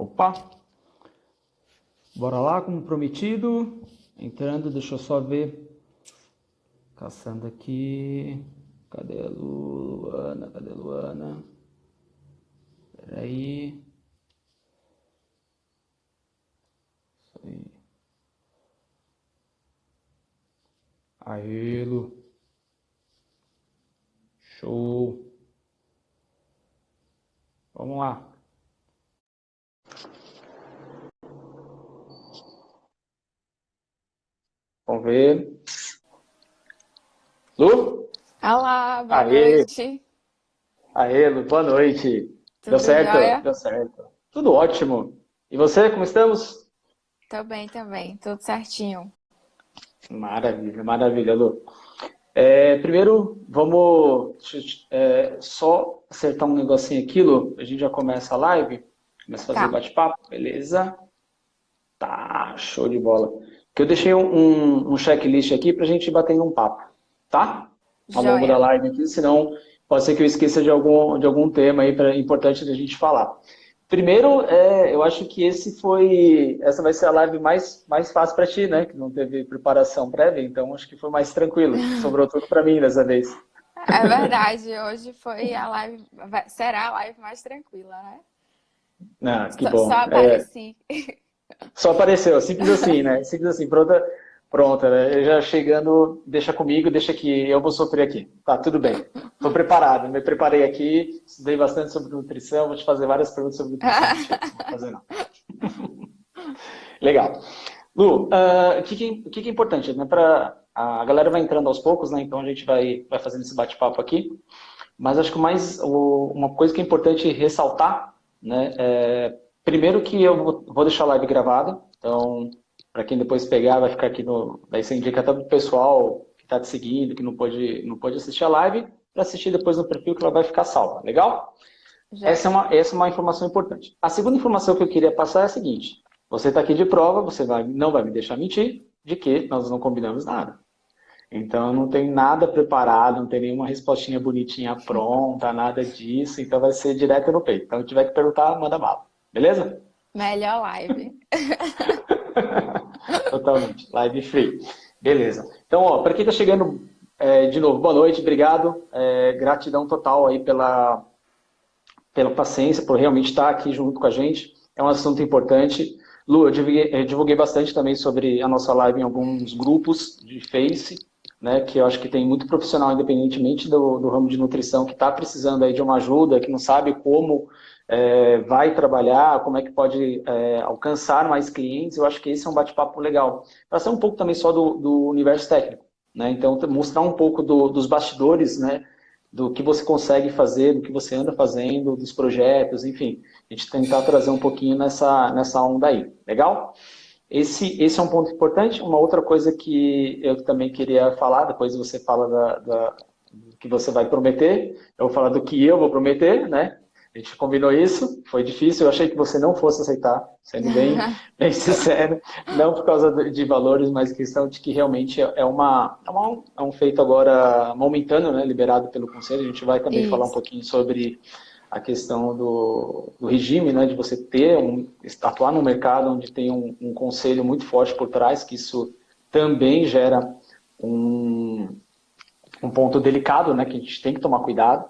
Opa, bora lá, como prometido. Entrando, deixa eu só ver. Caçando aqui. Cadê a Luana? Cadê a Luana? Peraí. Isso aí. Aê, Lu. Show. Vamos lá. Vamos ver. Lu? Olá, boa Aê, noite. aê, Lu, boa noite. Deu Tudo certo? jóia? Deu certo. Tudo ótimo. E você, como estamos? Tô bem também, tudo certinho. Maravilha, maravilha, Lu. Primeiro, só acertar um negocinho aqui, Lu. A gente já começa a live, começa a fazer o Tá, bate-papo, beleza? Tá, show de bola. Que eu deixei um checklist aqui pra gente bater em um papo, tá? Ao longo da jóia. live aqui, senão pode ser que eu esqueça de algum tema aí importante da gente falar. Primeiro, eu acho que essa vai ser a live mais fácil para ti, né? Que não teve preparação prévia, então acho que foi mais tranquilo. Sobrou tudo para mim dessa vez. É verdade, hoje foi será a live mais tranquila, né? Ah, que Só bom. apareci. Só apareceu, simples assim, né? Simples assim, pronta, pronta, né? Já chegando, deixa comigo, deixa que eu vou sofrer aqui. Tá, tudo bem. Estou preparado, me preparei aqui, estudei bastante sobre nutrição, vou te fazer várias perguntas sobre nutrição. Mentira, não vou fazer não. Legal. Lu, o que é importante, né? A galera vai entrando aos poucos, né? Então a gente vai fazendo esse bate-papo aqui. Mas acho que uma coisa que é importante ressaltar, né? Primeiro que eu vou deixar a live gravada, então para quem depois pegar vai ficar aqui no, vai ser indica até para o pessoal que está te seguindo, que não pôde assistir a live, para assistir depois no perfil que ela vai ficar salva, legal? Essa é Jóia. uma informação importante. A segunda informação que eu queria passar é a seguinte: você está aqui de prova, não vai me deixar mentir, de que nós não combinamos nada. Então, não tem nada preparado, não tem nenhuma respostinha bonitinha pronta, nada disso. Então, vai ser direto no peito. Então, se tiver que perguntar, manda bala. Beleza? Melhor live. Totalmente. Live free. Beleza. Então, ó, para quem está chegando de novo, boa noite, obrigado. Gratidão total aí pela paciência, por realmente estar aqui junto com a gente. É um assunto importante. Lu, eu divulguei bastante também sobre a nossa live em alguns grupos de Face, né, que eu acho que tem muito profissional, independentemente do ramo de nutrição, que está precisando aí de uma ajuda, que não sabe como vai trabalhar, como é que pode alcançar mais clientes. Eu acho que esse é um bate-papo legal. Para ser um pouco também só do universo técnico, né? Então, mostrar um pouco dos bastidores, né, do que você consegue fazer, do que você anda fazendo, dos projetos, enfim. A gente tentar trazer um pouquinho nessa onda aí. Legal? Esse é um ponto importante. Uma outra coisa que eu também queria falar, depois você fala do que você vai prometer, eu vou falar do que eu vou prometer, né? A gente combinou isso, foi difícil, eu achei que você não fosse aceitar, sendo bem sincero, não por causa de valores, mas questão de que realmente é um feito agora momentâneo, né, liberado pelo Conselho. A gente vai também falar um Isso. pouquinho sobre a questão do regime, né, de você atuar no mercado onde tem um conselho muito forte por trás, que isso também gera um, um ponto delicado, né, que a gente tem que tomar cuidado.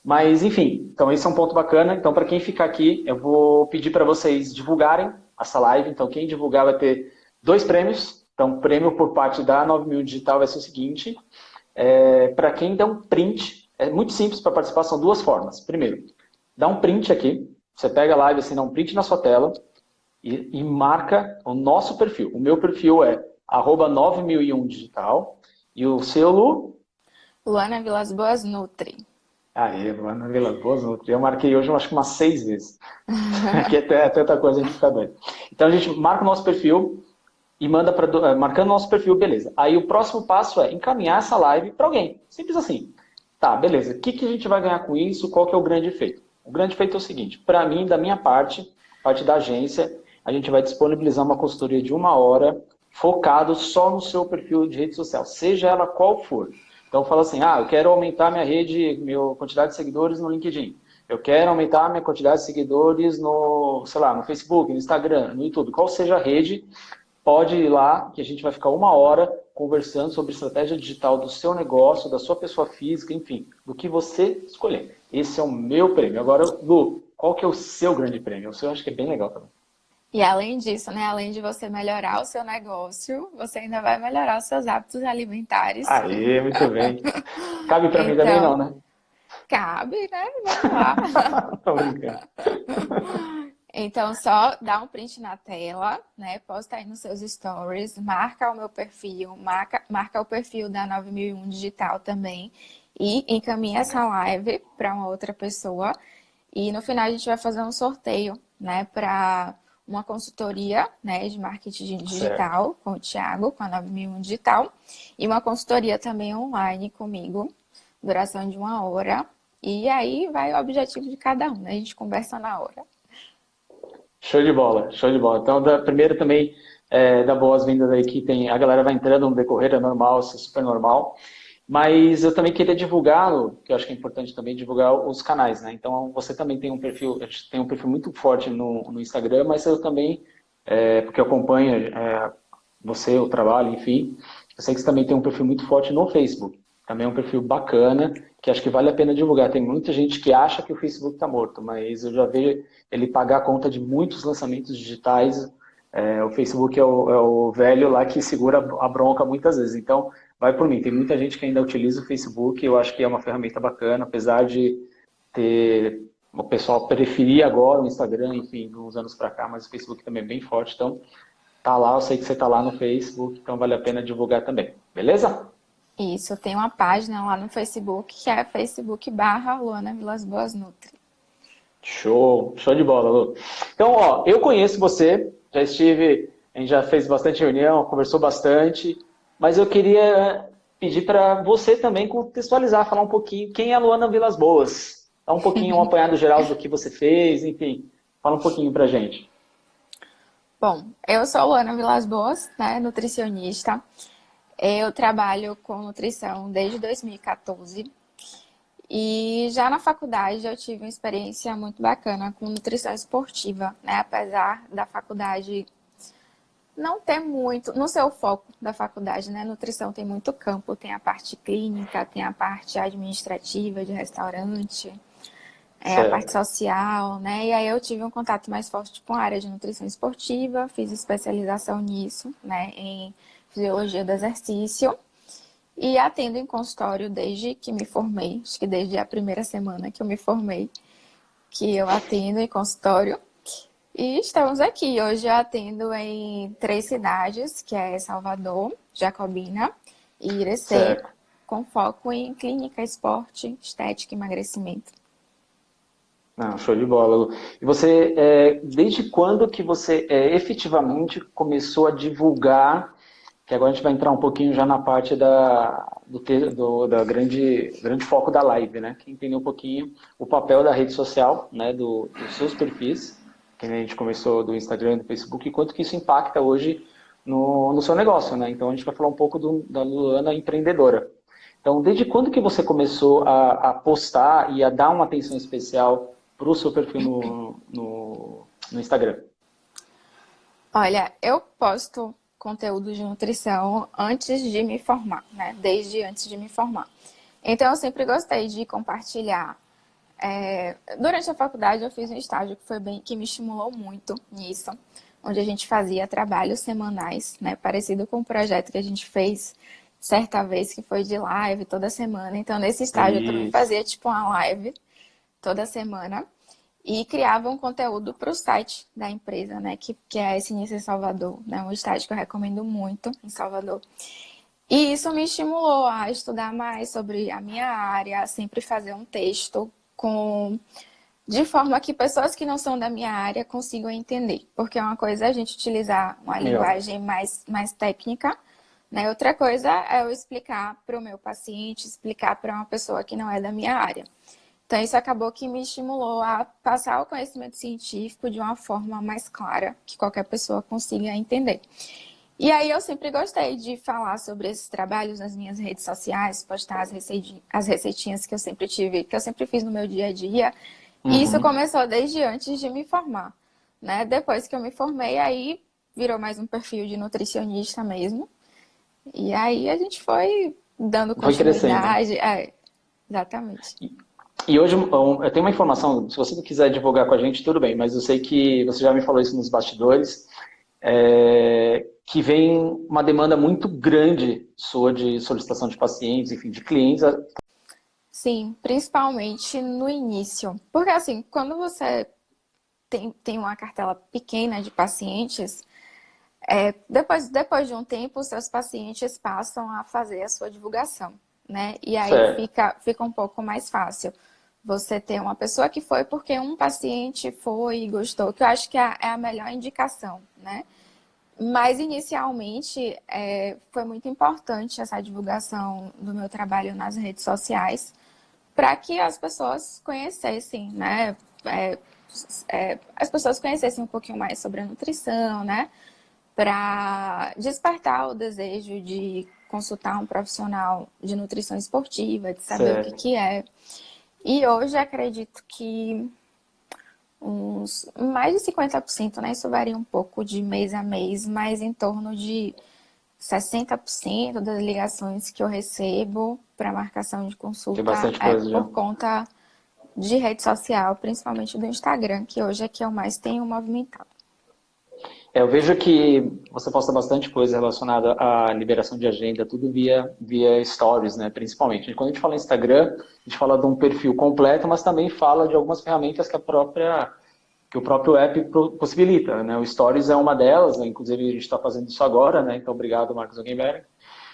Mas, enfim, então esse é um ponto bacana. Então, para quem ficar aqui, eu vou pedir para vocês divulgarem essa live. Então, quem divulgar vai ter 2 prêmios. Então, o prêmio por parte da 9000 Digital vai ser o seguinte: para quem der um print, é muito simples para participar, são 2 formas. Primeiro, dá um print aqui, você pega a live assim, dá um print na sua tela e marca o nosso perfil. O meu perfil é @9001digital e o seu, Lu? Luana Vilas Boas Nutri. Aê, Luana Vilas Boas, eu marquei hoje, eu acho que umas 6 vezes. Que é tanta coisa, a gente fica doido. Então a gente marca o nosso perfil e manda para. Marcando o nosso perfil, beleza. Aí o próximo passo é encaminhar essa live para alguém. Simples assim. Tá, beleza. O que a gente vai ganhar com isso? Qual que é o grande efeito? O grande efeito é o seguinte: para mim, da minha parte da agência, a gente vai disponibilizar uma consultoria de 1 hora focado só no seu perfil de rede social, seja ela qual for. Então fala assim, eu quero aumentar minha quantidade de seguidores no LinkedIn. Eu quero aumentar a minha quantidade de seguidores no, sei lá, no Facebook, no Instagram, no YouTube, qual seja a rede, pode ir lá, que a gente vai ficar 1 hora conversando sobre estratégia digital do seu negócio, da sua pessoa física, enfim, do que você escolher. Esse é o meu prêmio. Agora, Lu, qual que é o seu grande prêmio? O seu eu acho que é bem legal também. E além disso, né, além de você melhorar o seu negócio, você ainda vai melhorar os seus hábitos alimentares. Aê, muito bem. Cabe pra mim também não, Então, né? cabe, né? Vamos lá. Tô brincando. Então, só dá um print na tela, né? Posta aí nos seus stories, marca o meu perfil, marca o perfil da 9001 Digital também e encaminha essa live para uma outra pessoa. E no final a gente vai fazer um sorteio, né, para uma consultoria, né, de marketing Certo. digital com o Thiago, com a 9001 Digital, e uma consultoria também online comigo, duração de 1 hora. E aí vai o objetivo de cada um, né? A gente conversa na hora. Show de bola, show de bola. Então, primeiro também, dar boas-vindas aí que tem, a galera vai entrando no decorrer, é normal, isso é super normal. Mas eu também queria divulgar, que eu acho que é importante também divulgar os canais, né? Então, você também tem um perfil, a gente tem um perfil muito forte no Instagram, mas eu também, porque eu acompanho você, o trabalho, enfim, eu sei que você também tem um perfil muito forte no Facebook. Também é um perfil bacana, que acho que vale a pena divulgar. Tem muita gente que acha que o Facebook está morto, mas eu já vi ele pagar a conta de muitos lançamentos digitais. O Facebook é o velho lá que segura a bronca muitas vezes. Então, vai por mim. Tem muita gente que ainda utiliza o Facebook. Eu acho que é uma ferramenta bacana, apesar de ter o pessoal preferir agora o Instagram, enfim, uns anos para cá, mas o Facebook também é bem forte. Então, tá lá, eu sei que você tá lá no Facebook, então vale a pena divulgar também. Beleza? Isso, tem uma página lá no Facebook, que é facebook.com/Luana Vilas Boas Nutri. Show, show de bola, Lu. Então, ó, eu conheço você, já estive, a gente já fez bastante reunião, conversou bastante, mas eu queria pedir para você também contextualizar, falar um pouquinho quem é a Luana Vilas Boas. Dá um pouquinho um apanhado geral do que você fez, enfim, fala um pouquinho pra gente. Bom, eu sou Luana Vilas Boas, né, nutricionista. Eu trabalho com nutrição desde 2014 e já na faculdade eu tive uma experiência muito bacana com nutrição esportiva, né? Apesar da faculdade não ter muito, no seu foco da faculdade, né? Nutrição tem muito campo, tem a parte clínica, tem a parte administrativa de restaurante, a parte Certo. social, né? E aí eu tive um contato mais forte com a área de nutrição esportiva, fiz especialização nisso, né? Em fisiologia do exercício. E atendo em consultório desde que me formei, acho que desde a primeira semana que eu me formei, que eu atendo em consultório. E estamos aqui. Hoje eu atendo em 3 cidades, que é Salvador, Jacobina e Irecê, Certo. com foco em clínica, esporte, estética e emagrecimento. Não, show de bola, Lu. E você, desde quando que você efetivamente começou a divulgar, que agora a gente vai entrar um pouquinho já na parte da grande foco da live, né? Que entender um pouquinho o papel da rede social, né? Dos seus perfis, que a gente começou do Instagram e do Facebook, e quanto que isso impacta hoje no seu negócio, né? Então a gente vai falar um pouco da Luana empreendedora. Então, desde quando que você começou a postar e a dar uma atenção especial para o seu perfil no Instagram? Olha, eu posto conteúdo de nutrição antes de me formar, né? Desde antes de me formar. Então, eu sempre gostei de compartilhar. Durante a faculdade, eu fiz um estágio que me estimulou muito nisso, onde a gente fazia trabalhos semanais, né? Parecido com o projeto que a gente fez certa vez, que foi de live toda semana. Então, nesse estágio, eu também Isso. fazia tipo uma live toda semana e criava um conteúdo para o site da empresa, né? Que é a SNS Salvador, né? Um estágio que eu recomendo muito em Salvador. E isso me estimulou a estudar mais sobre a minha área, a sempre fazer um texto de forma que pessoas que não são da minha área consigam entender. Porque é uma coisa a gente utilizar uma Legal. linguagem mais técnica, né? Outra coisa é eu explicar para o meu paciente, explicar para uma pessoa que não é da minha área. Então, isso acabou que me estimulou a passar o conhecimento científico de uma forma mais clara, que qualquer pessoa consiga entender. E aí eu sempre gostei de falar sobre esses trabalhos nas minhas redes sociais, postar as receitinhas que eu sempre tive, que eu sempre fiz no meu dia a dia. E isso Uhum. começou desde antes de me formar, né? Depois que eu me formei, aí virou mais um perfil de nutricionista mesmo. E aí a gente foi dando Foi crescendo. continuidade. Exatamente. E hoje eu tenho uma informação, se você não quiser divulgar com a gente, tudo bem, mas eu sei que você já me falou isso nos bastidores, que vem uma demanda muito grande sua de solicitação de pacientes, enfim, de clientes. Sim, principalmente no início. Porque assim, quando você tem uma cartela pequena de pacientes, depois de um tempo, os seus pacientes passam a fazer a sua divulgação, né? E aí Certo, fica um pouco mais fácil. Você ter uma pessoa que foi porque um paciente foi e gostou, que eu acho que é a melhor indicação, né? Mas inicialmente foi muito importante essa divulgação do meu trabalho nas redes sociais para que as pessoas conhecessem, né? É, as pessoas conhecessem um pouquinho mais sobre a nutrição, né? Para despertar o desejo de consultar um profissional de nutrição esportiva, de saber o que certo. que é. E hoje acredito que uns mais de 50%, né? Isso varia um pouco de mês a mês, mas em torno de 60% das ligações que eu recebo para marcação de Tem consulta bastante é coisa já. por conta de rede social, principalmente do Instagram, que hoje é que eu mais tenho movimentado. Eu vejo que você posta bastante coisa relacionada à liberação de agenda, tudo via stories, né, principalmente. Quando a gente fala em Instagram, a gente fala de um perfil completo, mas também fala de algumas ferramentas que o próprio app possibilita, né? O Stories é uma delas, né? Inclusive a gente está fazendo isso agora, né? Então, obrigado, Marcos Zuckerberg.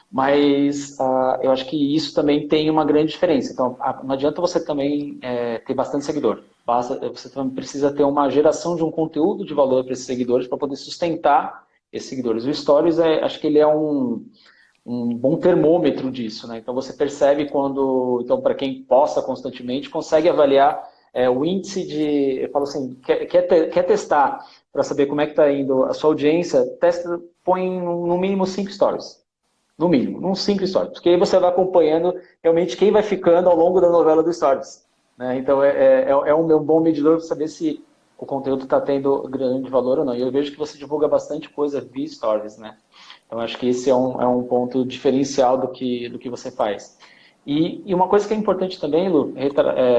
Mas eu acho que isso também tem uma grande diferença. Então, não adianta você também ter bastante seguidor. Você também precisa ter uma geração de um conteúdo de valor para esses seguidores para poder sustentar esses seguidores. O Stories, acho que ele é um bom termômetro disso, né? Então você percebe quando, então para quem posta constantemente, consegue avaliar o índice de, eu falo assim, quer testar para saber como é que está indo a sua audiência, testa, põe no mínimo 5 stories. No mínimo, uns 5 stories. Porque aí você vai acompanhando realmente quem vai ficando ao longo da novela do Stories. Né? Então é um bom medidor para saber se o conteúdo está tendo grande valor ou não. E eu vejo que você divulga bastante coisa via Stories, né? Então acho que esse é um ponto diferencial do que você faz. E uma coisa que é importante também, Lu,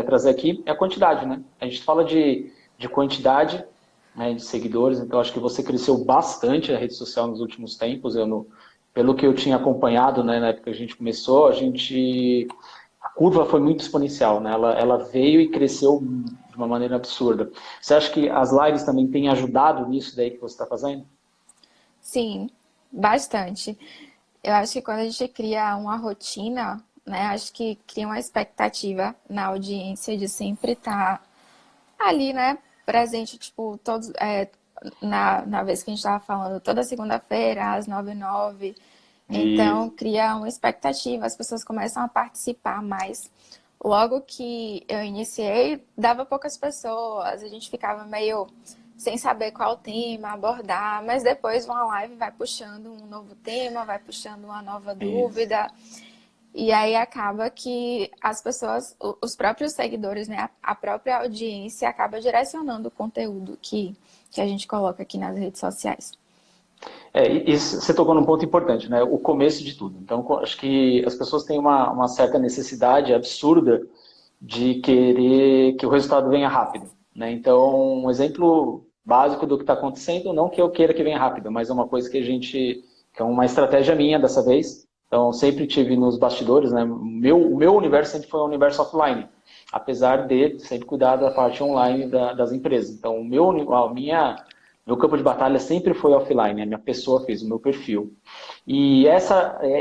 trazer aqui é a quantidade, né? A gente fala de quantidade, né, de seguidores, então acho que você cresceu bastante a rede social nos últimos tempos. Pelo que eu tinha acompanhado, né, na época que a gente começou, a curva foi muito exponencial, né? Ela veio e cresceu de uma maneira absurda. Você acha que as lives também têm ajudado nisso daí que você está fazendo? Sim, bastante. Eu acho que quando a gente cria uma rotina, né, acho que cria uma expectativa na audiência de sempre estar ali, né, presente, tipo, na vez que a gente estava falando, toda segunda-feira, às 9h09. Então, Isso. cria uma expectativa, as pessoas começam a participar mais. Logo que eu iniciei, dava poucas pessoas, a gente ficava meio sem saber qual tema abordar, mas depois uma live vai puxando um novo tema, vai puxando uma nova Isso. dúvida, e aí acaba que as pessoas, os próprios seguidores, né, a própria audiência acaba direcionando o conteúdo que a gente coloca aqui nas redes sociais. E você tocou num ponto importante, né? O começo de tudo. Então, acho que as pessoas têm uma certa necessidade absurda de querer que o resultado venha rápido, né? Então, um exemplo básico do que está acontecendo, não que eu queira que venha rápido, mas é uma coisa que é uma estratégia minha dessa vez. Então, sempre tive nos bastidores, né? O meu universo sempre foi um universo offline, apesar de sempre cuidar da parte online das empresas. Então, meu campo de batalha sempre foi offline, a minha pessoa fez, o meu perfil. E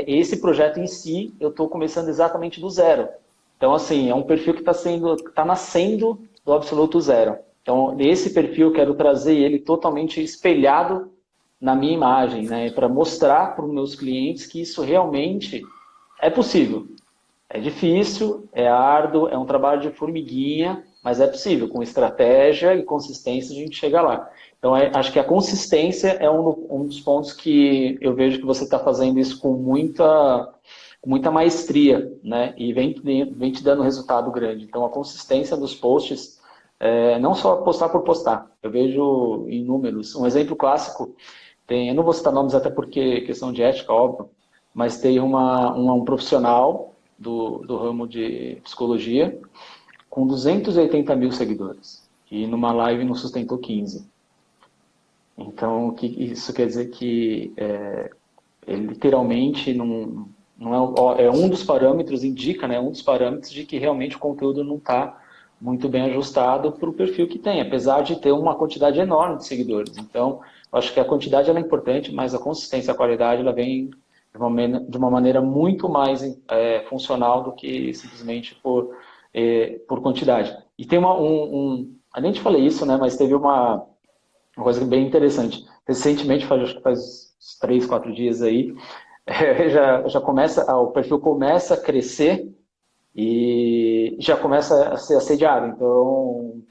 esse projeto em si, eu estou começando exatamente do zero. Então, assim, é um perfil que está nascendo do absoluto zero. Então, esse perfil, eu quero trazer ele totalmente espelhado na minha imagem, né? Para mostrar para os meus clientes que isso realmente é possível. É difícil, é árduo, é um trabalho de formiguinha, mas é possível. Com estratégia e consistência a gente chega lá. Então, acho que a consistência é um dos pontos que eu vejo que você está fazendo isso com muita maestria, né? E vem te dando resultado grande. Então, a consistência dos posts não só postar por postar. Eu vejo em números. Um exemplo clássico, eu não vou citar nomes até porque questão de ética, óbvio, mas tem um profissional do ramo de psicologia com 280 mil seguidores. E numa live não sustentou 15. Então, isso quer dizer que ele literalmente não é um dos parâmetros, indica, né, um dos parâmetros de que realmente o conteúdo não está muito bem ajustado para o perfil que tem, apesar de ter uma quantidade enorme de seguidores. Então, eu acho que a quantidade ela é importante, mas a consistência, a qualidade, ela vem de uma maneira muito mais funcional do que simplesmente por quantidade. E tem a gente falei isso, né, mas teve uma coisa bem interessante. Recentemente, acho que faz uns 3, 4 dias aí, já começa, o perfil começa a crescer e já começa a ser assediado. Então,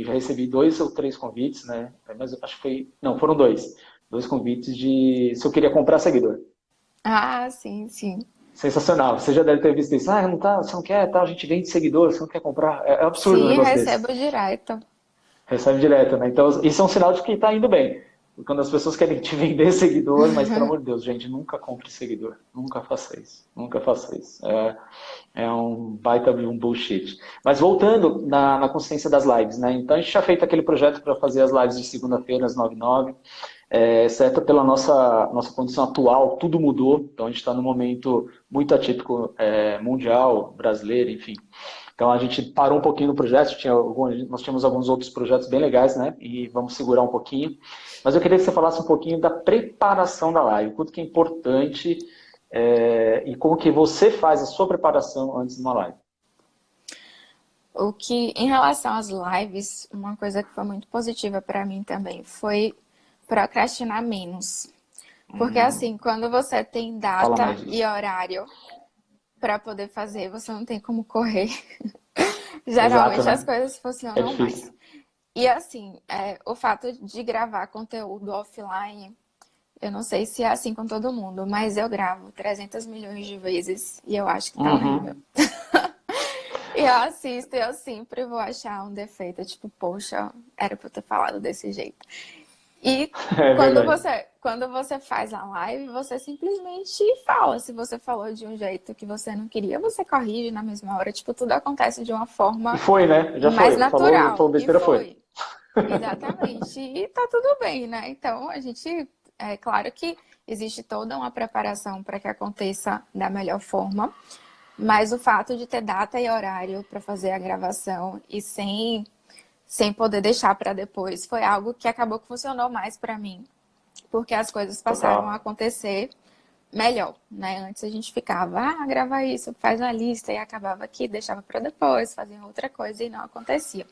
já recebi 2 ou 3 convites, né? Mas acho que foram 2. 2 convites de se eu queria comprar seguidor. Ah, sim, sim. Sensacional. Você já deve ter visto isso. Não tá, você não quer, tá, a gente vende seguidor, você não quer comprar. É absurdo um Sim, negócio desse. recebo direto. Recebe direto, né? Então, isso é um sinal de que está indo bem. Quando as pessoas querem te vender seguidor, mas pelo amor de Deus, gente, nunca compre seguidor. Nunca faça isso. Nunca faça isso. É um baita de um bullshit. Mas voltando na consciência das lives, né? Então a gente tinha feito aquele projeto para fazer as lives de segunda-feira às 9h09. Exceto pela nossa condição atual, tudo mudou. Então a gente está num momento muito atípico, mundial, brasileiro, enfim. Então a gente parou um pouquinho no projeto, nós tínhamos alguns outros projetos bem legais, né? E vamos segurar um pouquinho. Mas eu queria que você falasse um pouquinho da preparação da live, quanto que é importante e como que você faz a sua preparação antes de uma live. Em relação às lives, uma coisa que foi muito positiva para mim também foi procrastinar menos. Porque assim, quando você tem data e horário para poder fazer, você não tem como correr. Geralmente Exato, as né? coisas É funcionam mais. difícil. E assim, o fato de gravar conteúdo offline, eu não sei se é assim com todo mundo, mas eu gravo 300 milhões de vezes e eu acho que tá horrível. E eu assisto e eu sempre vou achar um defeito, tipo, poxa, era pra eu ter falado desse jeito. E É verdade. quando você faz a live, você simplesmente fala. Se você falou de um jeito que você não queria, você corrige na mesma hora. Tipo, tudo acontece de uma E forma foi, né? Já mais foi. Falou natural. E besteira, foi. foi. Exatamente. E tá tudo bem, né? Então, é claro que existe toda uma preparação para que aconteça da melhor forma, mas o fato de ter data e horário para fazer a gravação e sem poder deixar para depois foi algo que acabou que funcionou mais para mim, porque as coisas passaram a Total. acontecer melhor, né? Antes a gente ficava, grava isso, faz uma lista e acabava que deixava para depois, fazia outra coisa e não acontecia.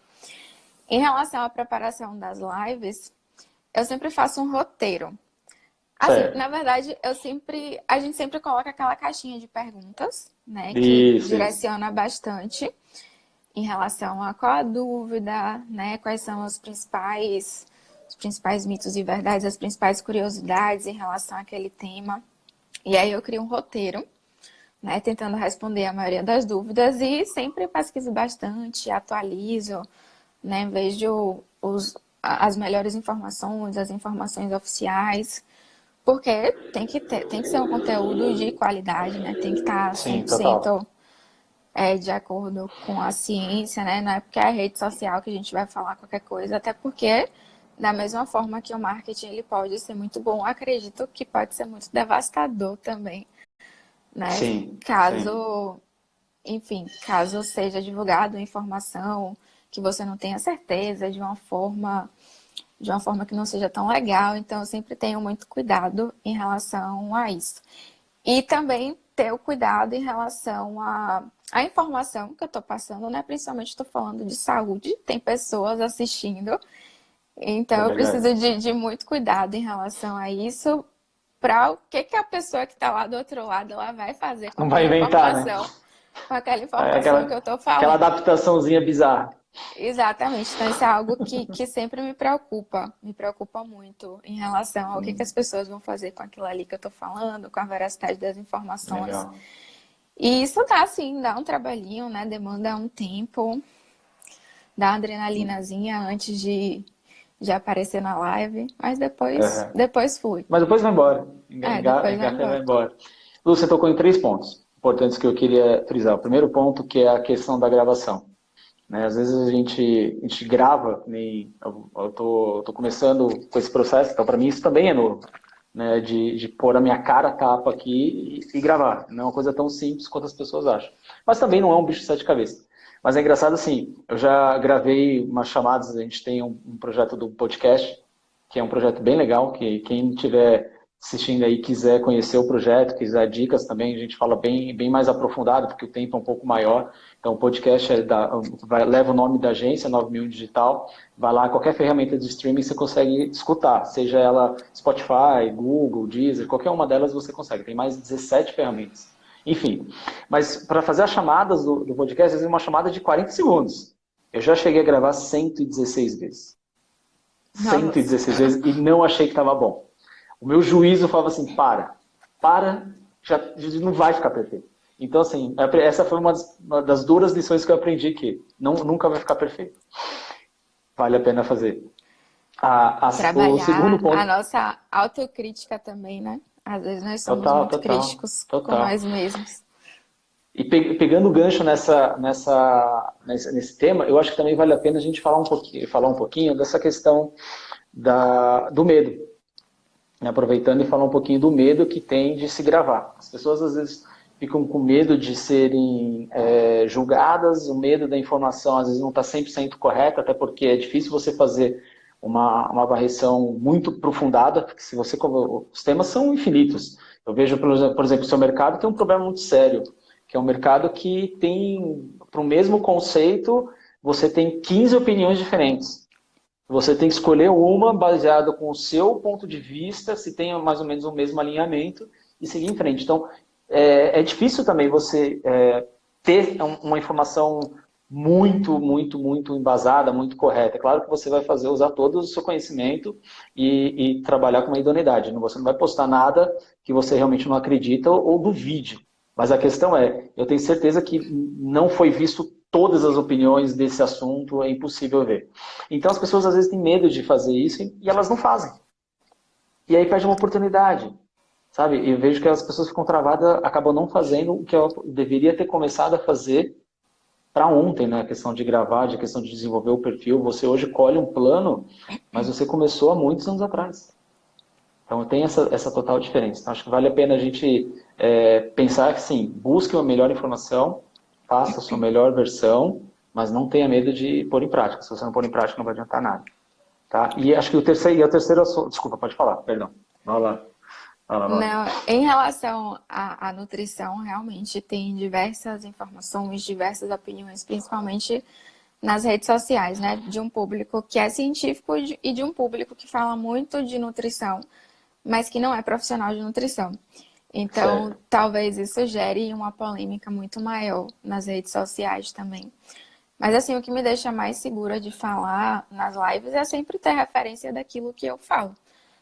Em relação à preparação das lives, eu sempre faço um roteiro. Assim, na Certo. verdade, a gente sempre coloca aquela caixinha de perguntas, né, que Isso. direciona bastante em relação a qual a dúvida, né, quais são os principais mitos e verdades, as principais curiosidades em relação àquele tema. E aí eu crio um roteiro, né, tentando responder a maioria das dúvidas e sempre pesquiso bastante, atualizo, né, vejo as melhores informações, as informações oficiais, porque tem que ser um conteúdo de qualidade, né? Tem que estar Sim, total. 100% de acordo com a ciência, né? Não é porque é rede social que a gente vai falar qualquer coisa, até porque, da mesma forma que o marketing ele pode ser muito bom, acredito que pode ser muito devastador também, né? Sim, sim. Caso, enfim, caso seja divulgado informação que você não tenha certeza de uma forma que não seja tão legal, então eu sempre tenho muito cuidado em relação a isso. E também ter o cuidado em relação à informação que eu estou passando, né? Principalmente estou falando de saúde, tem pessoas assistindo, É então eu verdade. preciso de muito cuidado em relação a isso, para o que a pessoa que está lá do outro lado ela vai fazer Não vai inventar, né? com aquela É informação que eu estou aquela falando. adaptaçãozinha bizarra. Exatamente, então isso é algo que sempre me preocupa muito em relação ao que as pessoas vão fazer com aquilo ali que eu tô falando, com a veracidade das informações. Legal. E isso dá, assim, dá um trabalhinho, né? Demanda um tempo, dá uma adrenalinazinha antes de aparecer na live, mas Aham. depois flui. Mas depois vai embora. Depois vai Engata e vai embora. embora. Lu, você tocou em 3 pontos importantes que eu queria frisar. O primeiro ponto, que é a questão da gravação. Né? Às vezes a gente grava, nem eu tô começando com esse processo, então para mim isso também é novo. Né? De pôr a minha cara a tapa aqui e gravar. Não é uma coisa tão simples quanto as pessoas acham. Mas também não é um bicho de 7 cabeças. Mas é engraçado assim, eu já gravei umas chamadas, a gente tem um projeto do podcast, que é um projeto bem legal, que quem estiver assistindo aí quiser conhecer o projeto, quiser dicas também, a gente fala bem mais aprofundado, porque o tempo é um pouco maior. Então o podcast leva o nome da agência, 9000 Digital, vai lá, qualquer ferramenta de streaming você consegue escutar, seja ela Spotify, Google, Deezer, qualquer uma delas você consegue, tem mais de 17 ferramentas. Enfim, mas para fazer as chamadas do podcast, às vezes uma chamada de 40 segundos. Eu já cheguei a gravar 116 vezes. Nossa. 116 vezes e não achei que estava bom. O meu juízo falava assim, já não vai ficar perfeito. Então, assim, essa foi uma das duras lições que eu aprendi, que nunca vai ficar perfeito. Vale a pena fazer. O segundo Trabalhar a ponto... nossa autocrítica também, né? Às vezes nós somos Total, muito total, críticos com total. nós mesmos. E pegando o gancho nesse tema, eu acho que também vale a pena a gente falar um pouquinho dessa questão do medo. Aproveitando e falar um pouquinho do medo que tem de se gravar. As pessoas às vezes ficam com medo de serem julgadas, o medo da informação às vezes não está 100% correta, até porque é difícil você fazer uma varreção muito aprofundada, porque os temas são infinitos. Eu vejo, por exemplo, o seu mercado tem um problema muito sério, que é um mercado que tem, para o mesmo conceito, você tem 15 opiniões diferentes. Você tem que escolher uma baseada com o seu ponto de vista, se tem mais ou menos o mesmo alinhamento, e seguir em frente. Então, é difícil também você ter uma informação muito embasada, muito correta. É claro que você vai usar todo o seu conhecimento e trabalhar com uma idoneidade. Você não vai postar nada que você realmente não acredita ou duvide. Mas a questão eu tenho certeza que não foi visto todas as opiniões desse assunto, é impossível ver. Então as pessoas às vezes têm medo de fazer isso e elas não fazem. E aí perde uma oportunidade, sabe? E eu vejo que as pessoas ficam travadas, acabam não fazendo o que ela deveria ter começado a fazer para ontem, né? A questão de gravar, a questão de desenvolver o perfil. Você hoje colhe um plano, mas você começou há muitos anos atrás. Então tem essa total diferença. Então acho que vale a pena a gente pensar que sim, busque uma melhor informação, faça a sua melhor versão, mas não tenha medo de pôr em prática. Se você não pôr em prática, não vai adiantar nada. Tá? E acho que o terceiro assunto... Desculpa, pode falar, perdão. Vai lá. Não, em relação à nutrição, realmente tem diversas informações, diversas opiniões, principalmente nas redes sociais, né? De um público que é científico e de um público que fala muito de nutrição, mas que não é profissional de nutrição. Então, talvez isso gere uma polêmica muito maior nas redes sociais também. Mas assim, o que me deixa mais segura de falar nas lives é sempre ter referência daquilo que eu falo,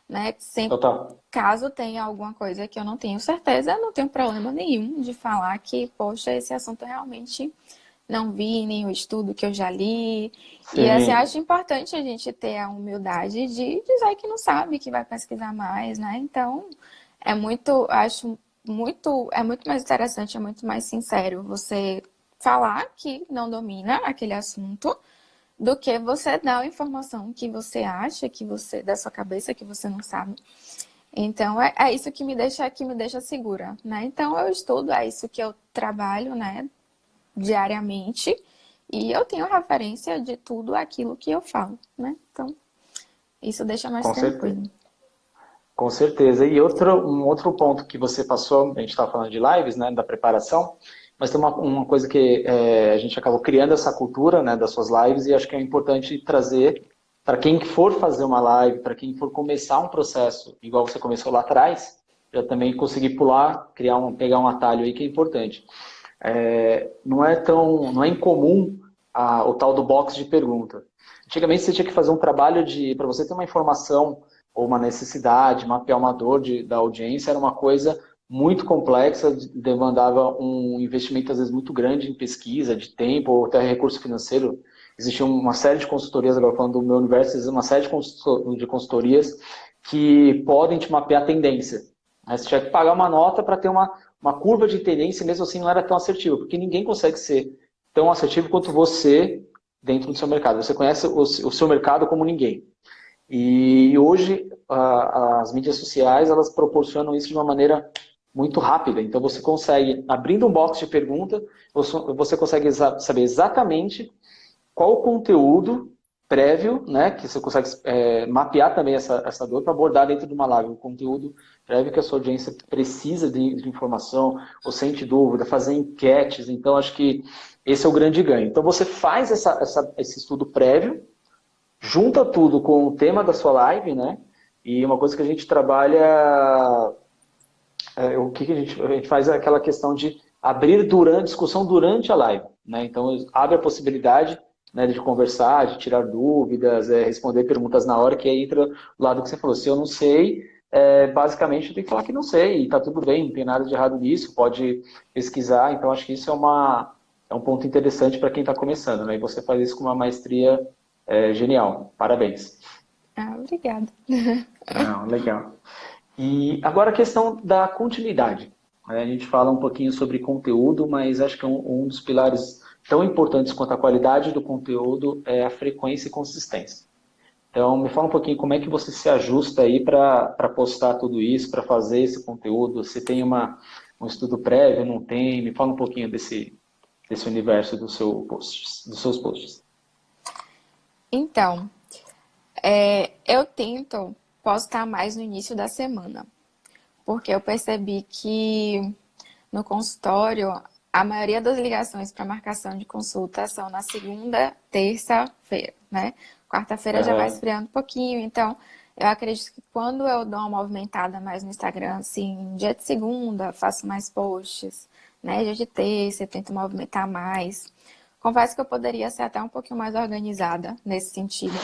né? Sempre, Total. caso tenha alguma coisa que eu não tenho certeza, eu não tenho problema nenhum de falar que, poxa, esse assunto eu realmente não vi, nem o estudo que eu já li. Sim. E assim, acho importante a gente ter a humildade de dizer que não sabe, que vai pesquisar mais, né? Então, é muito mais interessante, é muito mais sincero você falar que não domina aquele assunto do que você dar a informação que você acha, da sua cabeça, que você não sabe. Então, é isso que me deixa segura, né? Então, eu estudo, é isso que eu trabalho, né, diariamente, e eu tenho referência de tudo aquilo que eu falo, né? Então, isso deixa mais tranquilo. Com certeza. E um outro ponto que você passou, a gente estava falando de lives, né, da preparação, mas tem uma coisa que a gente acabou criando essa cultura, né, das suas lives, e acho que é importante trazer para quem for fazer uma live, para quem for começar um processo, igual você começou lá atrás, já também conseguir pular, pegar um atalho aí que é importante. Não é incomum o tal do box de pergunta. Antigamente você tinha que fazer um trabalho para você ter uma informação ou uma necessidade, mapear uma dor da audiência, era uma coisa muito complexa, demandava um investimento às vezes muito grande em pesquisa, de tempo, ou até recurso financeiro. existe uma série de consultorias, agora falando do meu universo, existe uma série de consultorias que podem te mapear a tendência. Aí você tinha que pagar uma nota para ter uma curva de tendência, e mesmo assim não era tão assertivo, porque ninguém consegue ser tão assertivo quanto você dentro do seu mercado. Você conhece o seu mercado como ninguém. E hoje as mídias sociais, elas proporcionam isso de uma maneira muito rápida. Então você consegue, abrindo um box de pergunta, você consegue saber exatamente qual o conteúdo prévio, né, que você consegue mapear também essa dor para abordar dentro de uma live, o conteúdo prévio que a sua audiência precisa de informação, ou sente dúvida, fazer enquetes. Então acho que esse é o grande ganho. Então você faz esse estudo prévio, junta tudo com o tema da sua live, né? E uma coisa que a gente trabalha, o que a gente faz é aquela questão de abrir discussão durante a live, né? Então abre a possibilidade, né, de conversar, de tirar dúvidas, responder perguntas na hora, que aí entra do lado que você falou. Se eu não sei, basicamente eu tenho que falar que não sei, e tá tudo bem, não tem nada de errado nisso, pode pesquisar. Então acho que isso é um ponto interessante para quem está começando, né? E você faz isso com uma maestria genial. Parabéns. Obrigada. Não, legal. E agora a questão da continuidade. A gente fala um pouquinho sobre conteúdo, mas acho que um dos pilares tão importantes quanto a qualidade do conteúdo é a frequência e consistência. Então, me fala um pouquinho como é que você se ajusta aí para postar tudo isso, para fazer esse conteúdo. Você tem um estudo prévio, não tem? Me fala um pouquinho desse universo dos seus posts. Então, eu tento postar mais no início da semana, porque eu percebi que no consultório a maioria das ligações para marcação de consulta são na segunda, terça-feira, né? Quarta-feira já vai esfriando um pouquinho, então eu acredito que quando eu dou uma movimentada mais no Instagram, assim, dia de segunda, faço mais posts, né? Dia de terça, eu tento movimentar mais. Confesso que eu poderia ser até um pouquinho mais organizada nesse sentido.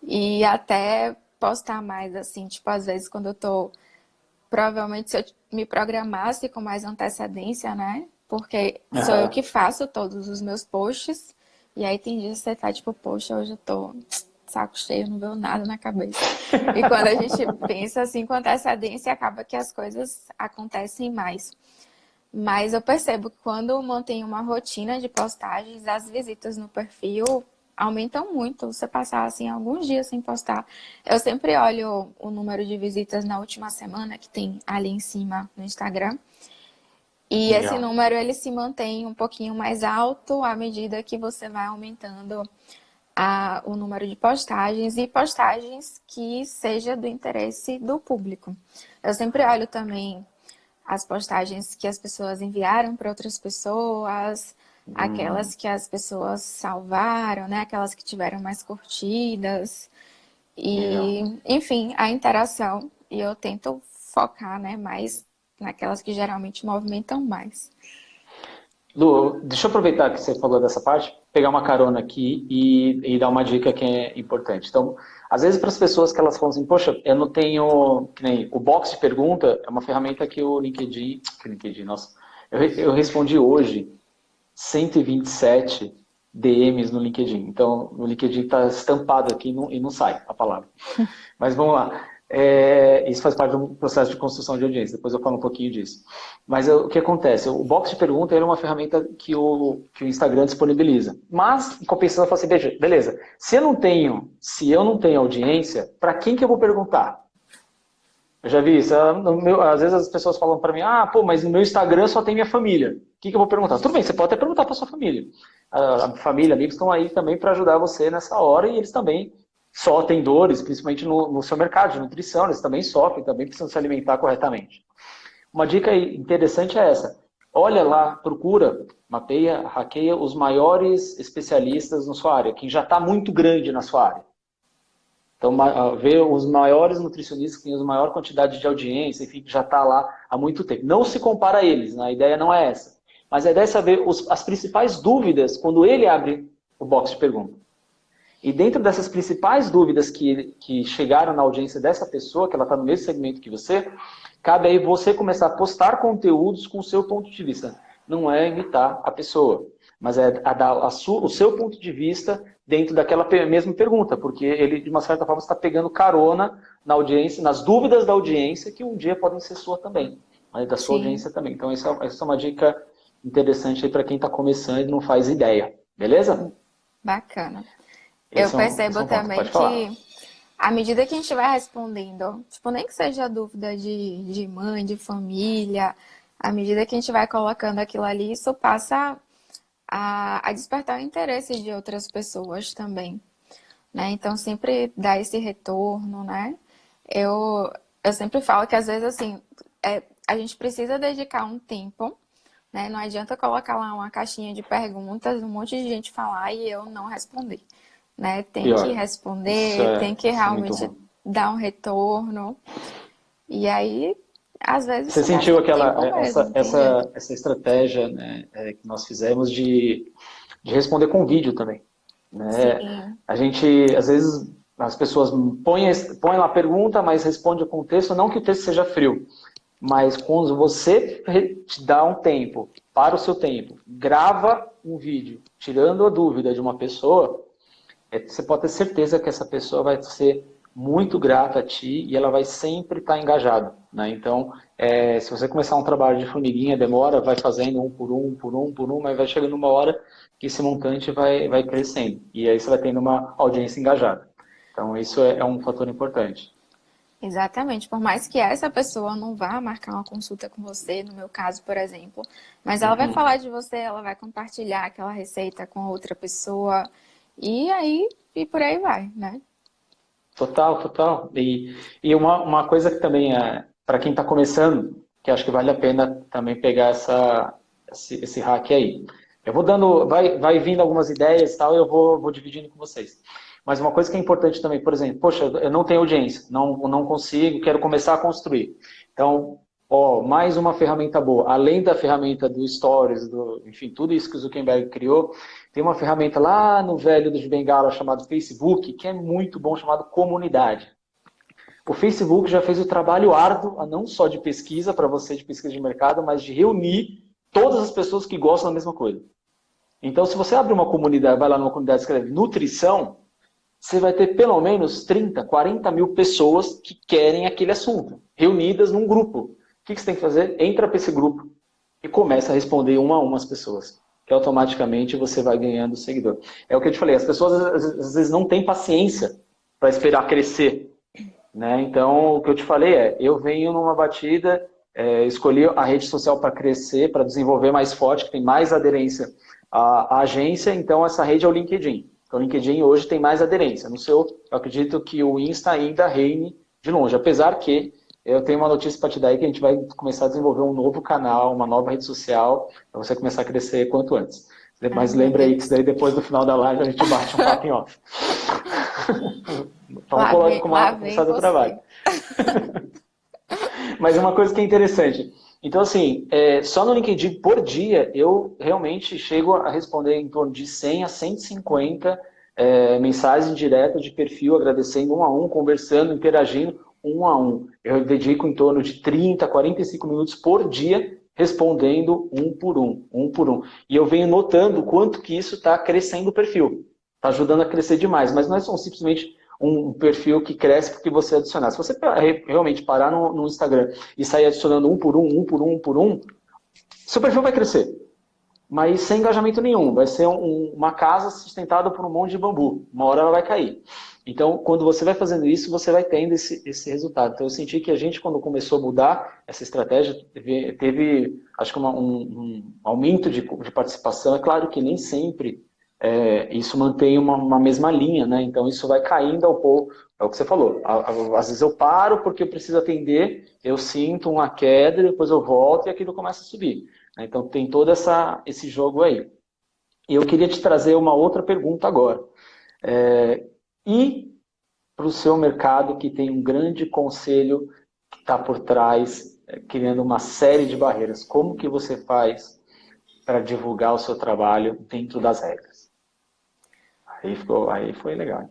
E até postar mais, assim, tipo, às vezes quando eu tô... Provavelmente se eu me programasse com mais antecedência, né? Porque sou eu que faço todos os meus posts. E aí tem dias que você tá tipo, poxa, hoje eu tô saco cheio, não veio nada na cabeça. E quando a gente pensa assim com antecedência, acaba que as coisas acontecem mais. Mas eu percebo que quando eu mantenho uma rotina de postagens, as visitas no perfil aumentam muito. Você passar assim alguns dias sem postar. Eu sempre olho o número de visitas na última semana, que tem ali em cima no Instagram. E Legal. esse número ele se mantém um pouquinho mais alto à medida que você vai aumentando o número de postagens e postagens que seja do interesse do público. Eu sempre olho também as postagens que as pessoas enviaram para outras pessoas, aquelas que as pessoas salvaram, né? Aquelas que tiveram mais curtidas. E, enfim, a interação. E eu tento focar, né, mais naquelas que geralmente movimentam mais. Lu, deixa eu aproveitar que você falou dessa parte, pegar uma carona aqui e dar uma dica que é importante. Então, às vezes para as pessoas que elas falam assim, poxa, eu não tenho, que nem o box de pergunta, é uma ferramenta que o LinkedIn, nossa, eu respondi hoje 127 DMs no LinkedIn. Então, o LinkedIn está estampado aqui e não sai a palavra. Mas vamos lá. Isso faz parte do processo de construção de audiência, depois eu falo um pouquinho disso. Mas o que acontece? O box de pergunta é uma ferramenta que o Instagram disponibiliza. Mas, em compensação, eu falo assim, beleza, se eu não tenho audiência, para quem que eu vou perguntar? Eu já vi isso. Às vezes as pessoas falam para mim, pô, mas no meu Instagram só tem minha família. O que eu vou perguntar? Tudo bem, você pode até perguntar para sua família. A família, amigos estão aí também para ajudar você nessa hora e eles também têm dores, principalmente no seu mercado de nutrição, eles também sofrem, também precisam se alimentar corretamente. Uma dica interessante é essa. Olha lá, procura, mapeia, hackeia os maiores especialistas na sua área, quem já está muito grande na sua área. Então, ver os maiores nutricionistas que têm a maior quantidade de audiência, enfim, que já está lá há muito tempo. Não se compara a eles, né? A ideia não é essa. Mas a ideia é saber as principais dúvidas quando ele abre o box de pergunta. E dentro dessas principais dúvidas que chegaram na audiência dessa pessoa, que ela está no mesmo segmento que você, cabe aí você começar a postar conteúdos com o seu ponto de vista. Não é imitar a pessoa. mas é a dar o seu ponto de vista dentro daquela mesma pergunta, porque ele, de uma certa forma, está pegando carona na audiência, nas dúvidas da audiência, que um dia podem ser sua também, mas da sua Sim, audiência também. Então, essa é uma dica interessante aí para quem está começando e não faz ideia. Beleza? bacana. Eu Esse é percebo um ponto. também Pode falar. que, à medida que a gente vai respondendo, tipo, nem que seja dúvida de mãe, de família, à medida que a gente vai colocando aquilo ali, isso passa a despertar o interesse de outras pessoas também, né? Então, sempre dá esse retorno, né? Eu sempre falo que, às vezes, assim, a gente precisa dedicar um tempo, né? Não adianta colocar lá uma caixinha de perguntas, um monte de gente falar e eu não responder, né? Tem que Pior. responder, tem que Isso é muito realmente ruim. dar um retorno. E aí, às vezes, Você isso sentiu gasta tempo mesmo, essa, não tem jeito. essa estratégia, né, que nós fizemos de responder com vídeo também, né? Sim, A gente, às vezes, as pessoas põem lá a pergunta, mas responde com o texto, não que o texto seja frio, mas quando você te dá um tempo, para o seu tempo, grava um vídeo, tirando a dúvida de uma pessoa, você pode ter certeza que essa pessoa vai ser muito grata a ti e ela vai sempre estar engajada, né? Então, se você começar um trabalho de formiguinha, demora, vai fazendo um por um, por um, por um, mas vai chegando uma hora que esse montante vai crescendo. E aí você vai tendo uma audiência engajada. Então, isso é um fator importante. exatamente. Por mais que essa pessoa não vá marcar uma consulta com você, no meu caso, por exemplo, mas ela vai Uhum. falar de você, ela vai compartilhar aquela receita com outra pessoa, e aí, e por aí vai, né? Total, total. E uma coisa que também é, para quem está começando, que acho que vale a pena também pegar esse hack aí. Eu vou dando, vai vindo algumas ideias e tal, e eu vou dividindo com vocês. Mas uma coisa que é importante também, por exemplo, poxa, eu não tenho audiência, não consigo, quero começar a construir. Então, ó, mais uma ferramenta boa. Além da ferramenta do Stories, enfim, tudo isso que o Zuckerberg criou, tem uma ferramenta lá no velho dos Bengala chamado Facebook, que é muito bom, chamado Comunidade. O Facebook já fez o trabalho árduo, não só de pesquisa, para você de pesquisa de mercado, mas de reunir todas as pessoas que gostam da mesma coisa. Então, se você abre uma comunidade, vai lá numa comunidade e escreve nutrição, você vai ter pelo menos 30, 40 mil pessoas que querem aquele assunto, reunidas num grupo. O que você tem que fazer? Entra para esse grupo e começa a responder uma a uma as pessoas, que automaticamente você vai ganhando seguidor. É o que eu te falei, as pessoas às vezes não têm paciência para esperar crescer, né? Então, o que eu te falei eu venho numa batida, escolhi a rede social para crescer, para desenvolver mais forte, que tem mais aderência à agência, então essa rede é o LinkedIn. Então, o LinkedIn hoje tem mais aderência. No seu, eu acredito que o Insta ainda reine de longe, apesar que eu tenho uma notícia para te dar aí que a gente vai começar a desenvolver um novo canal, uma nova rede social, para você começar a crescer quanto antes. Ai, Mas meu lembra aí que isso Deus. daí depois do final da live a gente bate um papo em off. Vamos Lá vem começar do trabalho. você. Mas é uma coisa que é interessante. Então, assim, só no LinkedIn por dia, eu realmente chego a responder em torno de 100 a 150 mensagens diretas de perfil, agradecendo um a um, conversando, interagindo um a um. Eu dedico em torno de 30, 45 minutos por dia respondendo um por um, um por um. E eu venho notando o quanto que isso está crescendo o perfil. Está ajudando a crescer demais, mas não é só simplesmente um perfil que cresce porque você adicionar. Se você realmente parar no Instagram e sair adicionando um por um, um por um, um por um, seu perfil vai crescer. Mas sem engajamento nenhum. Vai ser uma casa sustentada por um monte de bambu. Uma hora ela vai cair. Então, quando você vai fazendo isso, você vai tendo esse resultado. Então, eu senti que a gente, quando começou a mudar essa estratégia, teve acho que um aumento de participação. É claro que nem sempre isso mantém uma mesma linha, né? Então isso vai caindo ao pouco, é o que você falou. Às vezes eu paro porque eu preciso atender, eu sinto uma queda, depois eu volto e aquilo começa a subir. Né? Então tem todo esse jogo aí. E eu queria te trazer uma outra pergunta agora. E para o seu mercado que tem um grande conselho que está por trás, criando uma série de barreiras, como que você faz para divulgar o seu trabalho dentro das regras? Aí foi legal.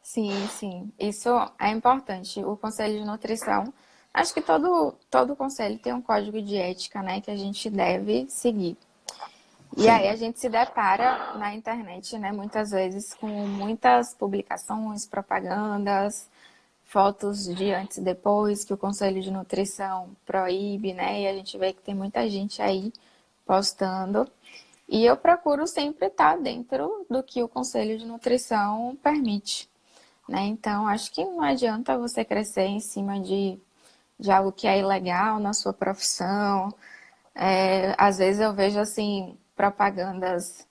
Sim, sim. Isso é importante. O conselho de nutrição, acho que todo conselho tem um código de ética, né, que a gente deve seguir. E aí Sim. a gente se depara na internet, né, muitas vezes com muitas publicações, propagandas, fotos de antes e depois, que o Conselho de Nutrição proíbe, né? E a gente vê que tem muita gente aí postando. E eu procuro sempre estar dentro do que o Conselho de Nutrição permite, né? Então, acho que não adianta você crescer em cima de algo que é ilegal na sua profissão. Às vezes eu vejo, assim, propagandas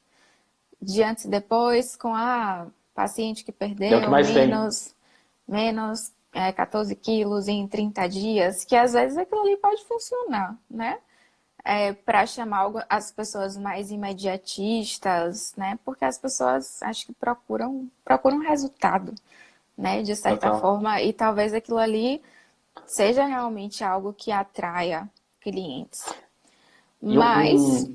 de antes e depois com a paciente que É o que perdeu mais tem. menos 14 quilos em 30 dias, que às vezes aquilo ali pode funcionar, né? Para chamar as pessoas mais imediatistas, né? Porque as pessoas acho que procuram resultado, né? De certa Total. forma, e talvez aquilo ali seja realmente algo que atraia clientes. E Mas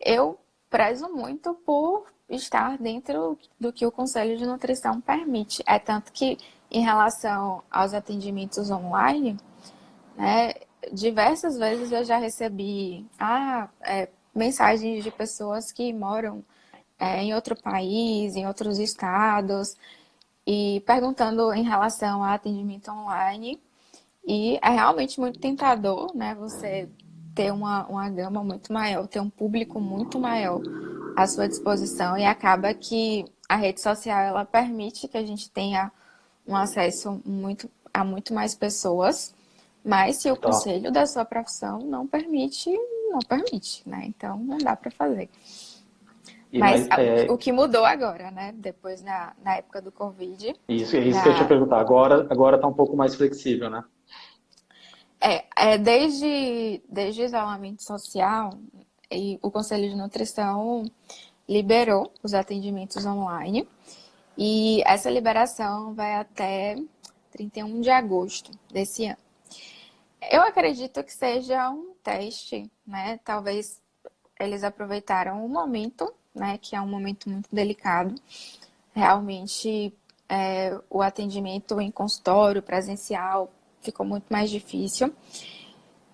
eu prezo muito por estar dentro do que o Conselho de Nutrição permite. É tanto que, em relação aos atendimentos online, né, diversas vezes eu já recebi mensagens de pessoas que moram em outro país, em outros estados, e perguntando em relação a atendimento online. E é realmente muito tentador, né? Você ter uma gama muito maior, ter um público muito maior à sua disposição e acaba que a rede social ela permite que a gente tenha um acesso a muito mais pessoas, mas se o total. conselho da sua profissão não permite, não permite, né? Então não dá para fazer. E, Mas mas, o que mudou agora, né? Depois na época do Covid, isso que eu ia te da, perguntar. Agora está um pouco mais flexível, né? desde o isolamento social, e o Conselho de Nutrição liberou os atendimentos online e essa liberação vai até 31 de agosto desse ano. Eu acredito que seja um teste, né? Talvez eles aproveitaram o momento, né? Que é um momento muito delicado. Realmente, o atendimento em consultório presencial ficou muito mais difícil.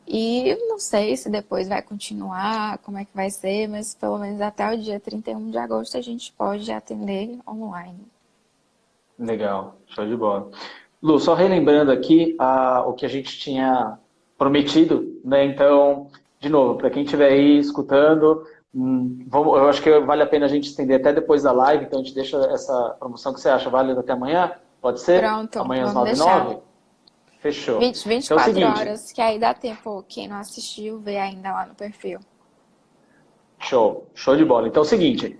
E não sei se depois vai continuar, como é que vai ser, mas pelo menos até o dia 31 de agosto a gente pode atender online. Legal, show de bola. Lu, só relembrando aqui o que a gente tinha prometido, né? Então, de novo, para quem estiver aí escutando, eu acho que vale a pena a gente estender até depois da live, então a gente deixa essa promoção que você acha válida até amanhã, pode ser? Pronto, Amanhã às vamos 9 h deixar 09 Fechou. 20, Então é o 24 seguinte, horas, que aí dá tempo, quem não assistiu, ver ainda lá no perfil. show de bola. Então é o seguinte,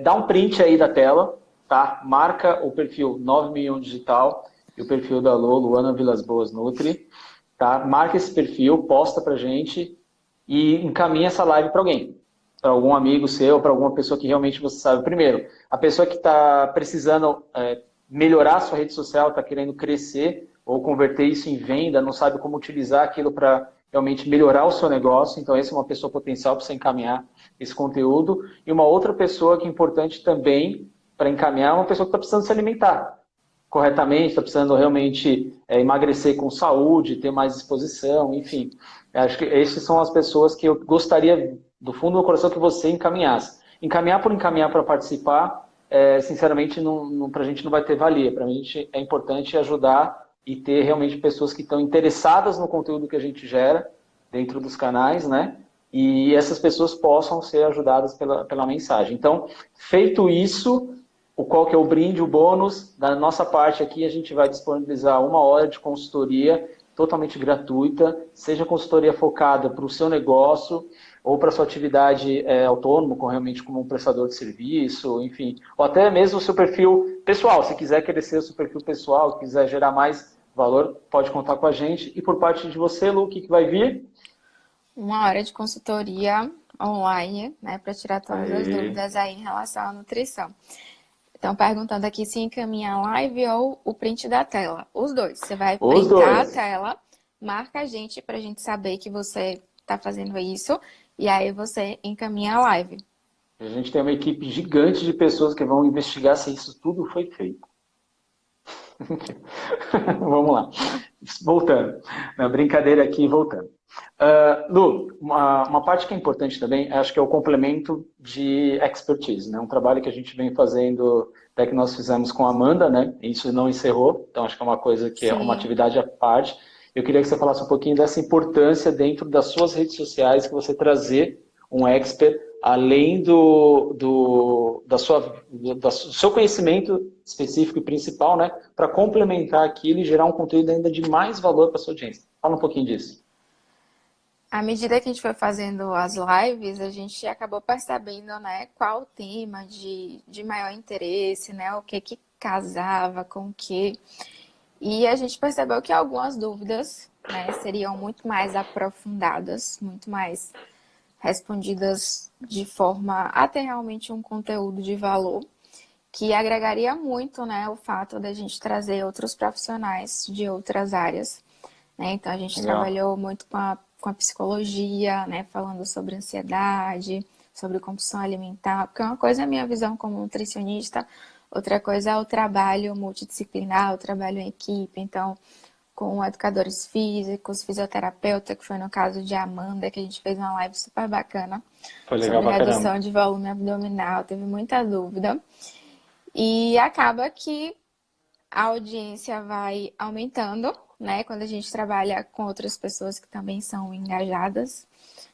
dá um print aí da tela, tá? Marca o perfil 9 Digital e o perfil da Luana Vilas Boas Nutri, tá? Marca esse perfil, posta pra gente e encaminha essa live para alguém, para algum amigo seu, para alguma pessoa que realmente você sabe. Primeiro, a pessoa que está precisando melhorar a sua rede social, está querendo crescer ou converter isso em venda, não sabe como utilizar aquilo para realmente melhorar o seu negócio. Então, essa é uma pessoa potencial para você encaminhar esse conteúdo. E uma outra pessoa que é importante também para encaminhar é uma pessoa que está precisando se alimentar corretamente, está precisando realmente emagrecer com saúde, ter mais disposição, enfim. Acho que essas são as pessoas que eu gostaria, do fundo do meu coração, que você encaminhasse. Encaminhar por encaminhar para participar, sinceramente, para a gente não vai ter valia. Para a gente é importante ajudar e ter realmente pessoas que estão interessadas no conteúdo que a gente gera dentro dos canais, né? E essas pessoas possam ser ajudadas pela mensagem. Então, feito isso, qual que é o brinde, o bônus? Da nossa parte aqui, a gente vai disponibilizar 1 hora de consultoria totalmente gratuita, seja consultoria focada para o seu negócio ou para a sua atividade autônoma, realmente como um prestador de serviço, enfim, ou até mesmo o seu perfil pessoal. Se quiser crescer o seu perfil pessoal, quiser gerar mais valor, pode contar com a gente. E por parte de você, Lu, o que vai vir? 1 hora de consultoria online, né, para tirar todas as Aê. dúvidas aí em relação à nutrição. Estão perguntando aqui se encaminha a live ou o print da tela. Os dois. Você vai Os printar a dois. tela, marca a gente para a gente saber que você está fazendo isso, e aí você encaminha a live. A gente tem uma equipe gigante de pessoas que vão investigar se isso tudo foi feito. Vamos lá. Voltando. Na brincadeira aqui, voltando. Lu, uma parte que é importante também, acho que é o complemento de expertise, né? Um trabalho que a gente vem fazendo, até que nós fizemos com a Amanda, né? Isso não encerrou, então acho que é uma coisa que é uma Sim. atividade à parte. Eu queria que você falasse um pouquinho dessa importância dentro das suas redes sociais, que você trazer um expert, além do seu conhecimento específico e principal, né? Para complementar aquilo e gerar um conteúdo ainda de mais valor para a sua audiência. Fala um pouquinho disso. À medida que a gente foi fazendo as lives, a gente acabou percebendo, né, qual o tema de maior interesse, né, o que casava com o que. E a gente percebeu que algumas dúvidas, né, seriam muito mais aprofundadas, muito mais respondidas de forma a ter realmente um conteúdo de valor, que agregaria muito, né, o fato da gente trazer outros profissionais de outras áreas, né? Então a gente Legal. trabalhou muito com a psicologia, né, falando sobre ansiedade, sobre compulsão alimentar, porque uma coisa é a minha visão como nutricionista, outra coisa é o trabalho multidisciplinar, o trabalho em equipe, então com educadores físicos, fisioterapeuta, que foi no caso de Amanda, que a gente fez uma live super bacana Foi legal sobre pra caramba. redução de volume abdominal, teve muita dúvida. E acaba que a audiência vai aumentando, né? Quando a gente trabalha com outras pessoas que também são engajadas.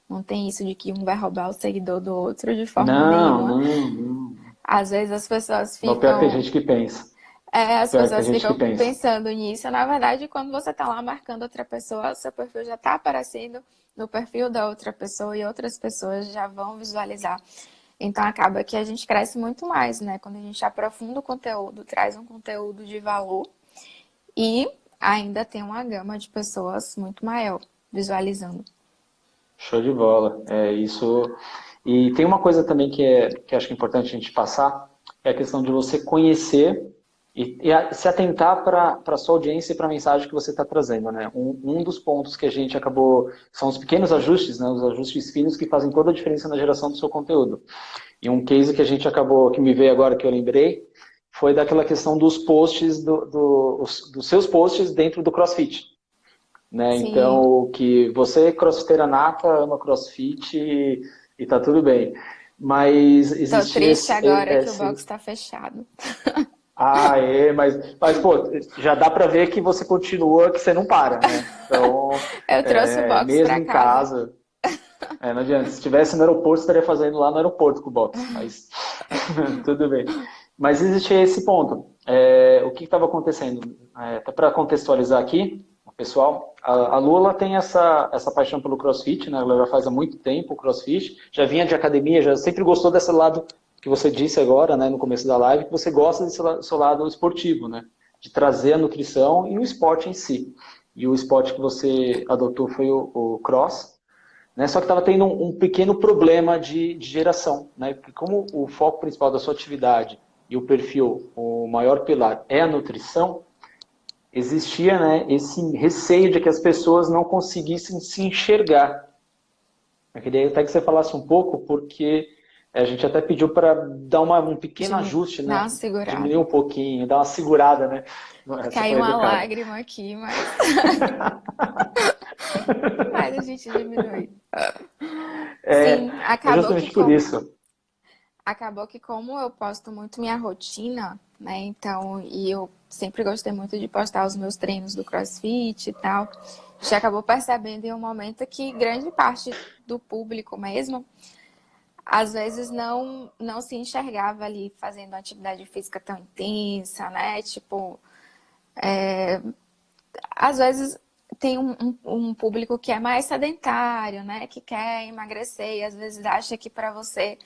Não tem isso de que um vai roubar o seguidor do outro de forma Não, nenhuma. não, não. Às vezes as pessoas O pior é que tem ficam gente que pensa. as Pior é que tem pessoas gente que ficam pensa. pensando nisso. Na verdade, quando você está lá marcando outra pessoa, seu perfil já está aparecendo no perfil da outra pessoa e outras pessoas já vão visualizar. Então acaba que a gente cresce muito mais, né? Quando a gente aprofunda o conteúdo, traz um conteúdo de valor e ainda tem uma gama de pessoas muito maior visualizando. Show de bola. É isso. E tem uma coisa também que acho que é importante a gente passar, é a questão de você conhecer e se atentar para a sua audiência e para a mensagem que você está trazendo, né? Um dos pontos que a gente acabou, são os pequenos ajustes, né? Os ajustes finos que fazem toda a diferença na geração do seu conteúdo. E um case que a gente acabou, que me veio agora, que eu lembrei, foi daquela questão dos posts, dos seus posts dentro do CrossFit. Né? Sim, Então, que você, crossfiteira nata, ama CrossFit e tá tudo bem. Mas tô existia triste agora que o box esse. está fechado. Ah, é, mas pô, já dá para ver que você continua, que você não para, né? Então, Eu trouxe o box mesmo para em casa. casa, não adianta. Se estivesse no aeroporto, estaria fazendo lá no aeroporto com o box, mas tudo bem. Mas existia esse ponto. O que estava acontecendo? Até para contextualizar aqui, pessoal, a Lula tem essa paixão pelo CrossFit, né? Ela já faz há muito tempo o CrossFit, já vinha de academia, já sempre gostou desse lado que você disse agora, né, no começo da live, que você gosta desse seu lado esportivo, né? De trazer a nutrição e o esporte em si. E o esporte que você adotou foi o cross, né? Só que estava tendo um pequeno problema de geração, né? Porque como o foco principal da sua atividade e o perfil, o maior pilar é a nutrição, existia, né, esse receio de que as pessoas não conseguissem se enxergar. Eu queria até que você falasse um pouco, porque a gente até pediu para dar um pequeno ajuste, Dá né? uma Diminuir segurada. um pouquinho, dar uma segurada, né? Essa Caiu foi uma educada. lágrima aqui, mas a gente diminui. Sim, É justamente por isso. acabou que como eu posto muito minha rotina, né? Então, e eu sempre gostei muito de postar os meus treinos do CrossFit e tal. A gente acabou percebendo em um momento que grande parte do público mesmo, às vezes não se enxergava ali fazendo uma atividade física tão intensa, né? Tipo, às vezes tem um público que é mais sedentário, né? Que quer emagrecer e às vezes acha que para você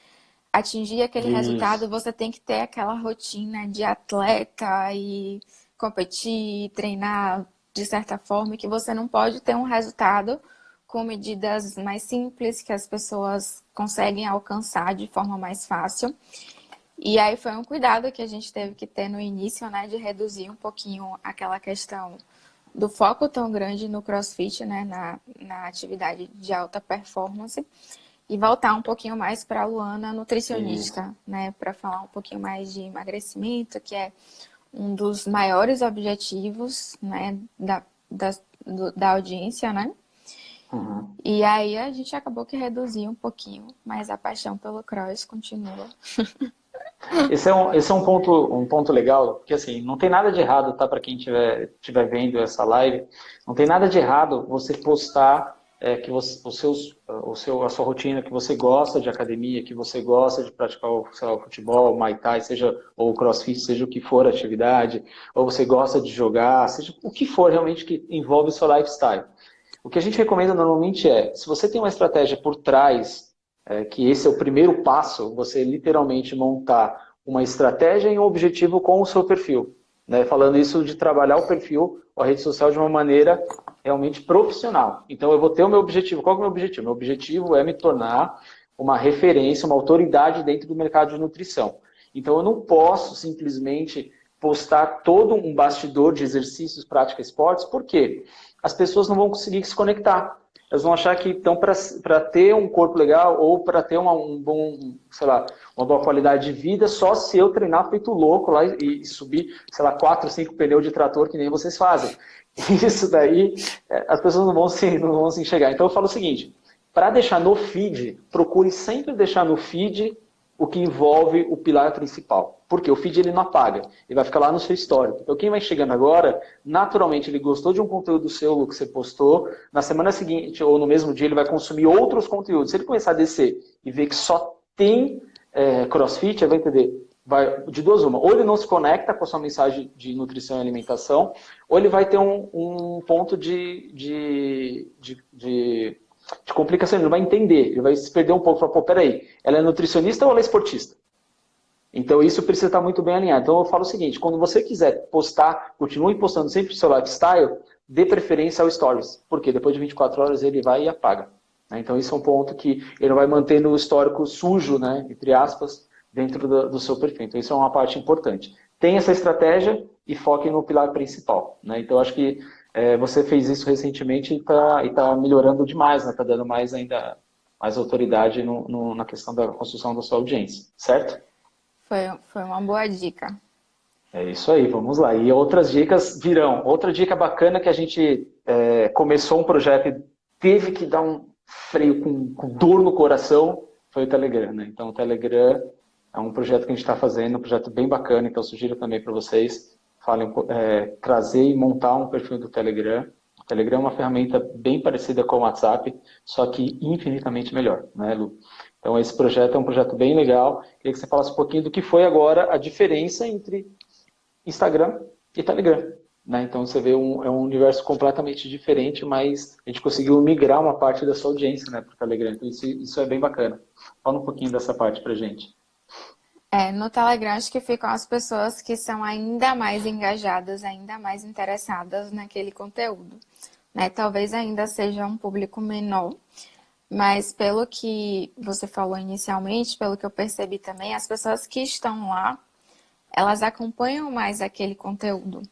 atingir aquele resultado, Isso. você tem que ter aquela rotina de atleta e competir, treinar de certa forma, e que você não pode ter um resultado com medidas mais simples que as pessoas conseguem alcançar de forma mais fácil. E aí foi um cuidado que a gente teve que ter no início, né, de reduzir um pouquinho aquela questão do foco tão grande no CrossFit, né, na atividade de alta performance, e voltar um pouquinho mais para a Luana Isso. nutricionista, né, para falar um pouquinho mais de emagrecimento, que é um dos maiores objetivos, né, da audiência, né? Uhum. E aí a gente acabou que reduziu um pouquinho, mas a paixão pelo cross continua. Esse é um ponto legal, porque assim, não tem nada de errado, tá? Para quem estiver vendo essa live, não tem nada de errado você postar que a sua rotina, que você gosta de academia, que você gosta de praticar sei lá, o futebol, o Muay Thai, seja ou o CrossFit, seja o que for a atividade, ou você gosta de jogar, seja o que for realmente que envolve o seu lifestyle. O que a gente recomenda normalmente se você tem uma estratégia por trás, que esse é o primeiro passo, você literalmente montar uma estratégia e um objetivo com o seu perfil. Né? Falando isso de trabalhar o perfil, a rede social de uma maneira realmente profissional. Então eu vou ter o meu objetivo. Qual é o meu objetivo? Meu objetivo é me tornar uma referência, uma autoridade dentro do mercado de nutrição. Então eu não posso simplesmente postar todo um bastidor de exercícios, prática, esportes, por quê? As pessoas não vão conseguir se conectar. Elas vão achar que estão para ter um corpo legal ou para ter um bom, sei lá, uma boa qualidade de vida só se eu treinar feito louco lá e subir, sei lá, 4, 5 pneus de trator que nem vocês fazem. Isso daí, as pessoas não vão se enxergar. Então eu falo o seguinte, para deixar no feed, procure sempre deixar no feed o que envolve o pilar principal. Porque o feed ele não apaga, ele vai ficar lá no seu histórico. Então quem vai chegando agora, naturalmente ele gostou de um conteúdo seu que você postou, na semana seguinte ou no mesmo dia ele vai consumir outros conteúdos. Se ele começar a descer e ver que só tem CrossFit, ele vai entender, de duas uma, ou ele não se conecta com a sua mensagem de nutrição e alimentação, ou ele vai ter um ponto de complicação, ele não vai entender, ele vai se perder um pouco, falar, pô, peraí, ela é nutricionista ou ela é esportista? Então isso precisa estar muito bem alinhado. Então eu falo o seguinte, quando você quiser postar, continue postando sempre o seu lifestyle, dê preferência ao Stories, porque depois de 24 horas ele vai e apaga. Então isso é um ponto que ele vai manter no histórico sujo, né, entre aspas, dentro do seu perfil. Então isso é uma parte importante. Tenha essa estratégia e foque no pilar principal. Né? Então acho que você fez isso recentemente e tá melhorando demais, né? Tá dando ainda mais autoridade na questão da construção da sua audiência, certo? Foi uma boa dica. É isso aí, vamos lá. E outras dicas virão. Outra dica bacana que a gente começou um projeto e teve que dar um freio com dor no coração foi o Telegram, né? Então o Telegram é um projeto que a gente está fazendo, um projeto bem bacana, então eu sugiro também para vocês trazer e montar um perfil do Telegram. O Telegram é uma ferramenta bem parecida com o WhatsApp, só que infinitamente melhor, né, Lu? Então esse projeto é um projeto bem legal. Queria que você falasse um pouquinho do que foi agora a diferença entre Instagram e Telegram. Né? Então você vê é um universo completamente diferente, mas a gente conseguiu migrar uma parte da sua audiência, né, para o Telegram. Então isso é bem bacana. Fala um pouquinho dessa parte para a gente. No Telegram acho que ficam as pessoas que são ainda mais engajadas, ainda mais interessadas naquele conteúdo. Né? Talvez ainda seja um público menor, mas pelo que você falou inicialmente, pelo que eu percebi também, as pessoas que estão lá, elas acompanham mais aquele conteúdo.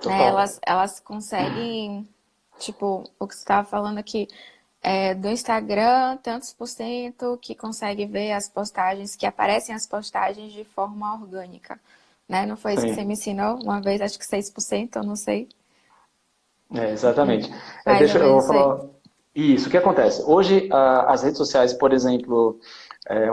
Né? Elas conseguem, tipo, o que você estava falando aqui, do Instagram, tantos por cento que consegue ver as postagens, que aparecem as postagens de forma orgânica. Né? Não foi isso que você me ensinou uma vez, acho que 6%, eu não sei. Exatamente. Mais ou Eu vou menos falar. Isso, o que acontece? Hoje, as redes sociais, por exemplo,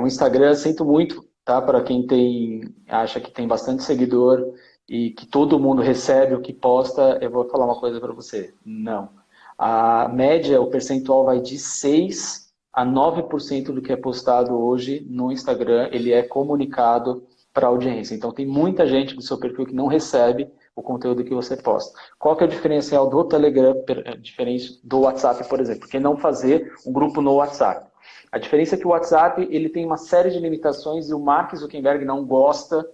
o Instagram, sinto muito, tá? Para quem acha que tem bastante seguidor e que todo mundo recebe o que posta, eu vou falar uma coisa para você. Não. A média, o percentual vai de 6 a 9% do que é postado hoje no Instagram, ele é comunicado para a audiência. Então, tem muita gente do seu perfil que não recebe o conteúdo que você posta. Qual que é o diferencial do Telegram, diferente do WhatsApp, por exemplo? Por que não fazer um grupo no WhatsApp? A diferença é que o WhatsApp ele tem uma série de limitações e o Mark Zuckerberg não gosta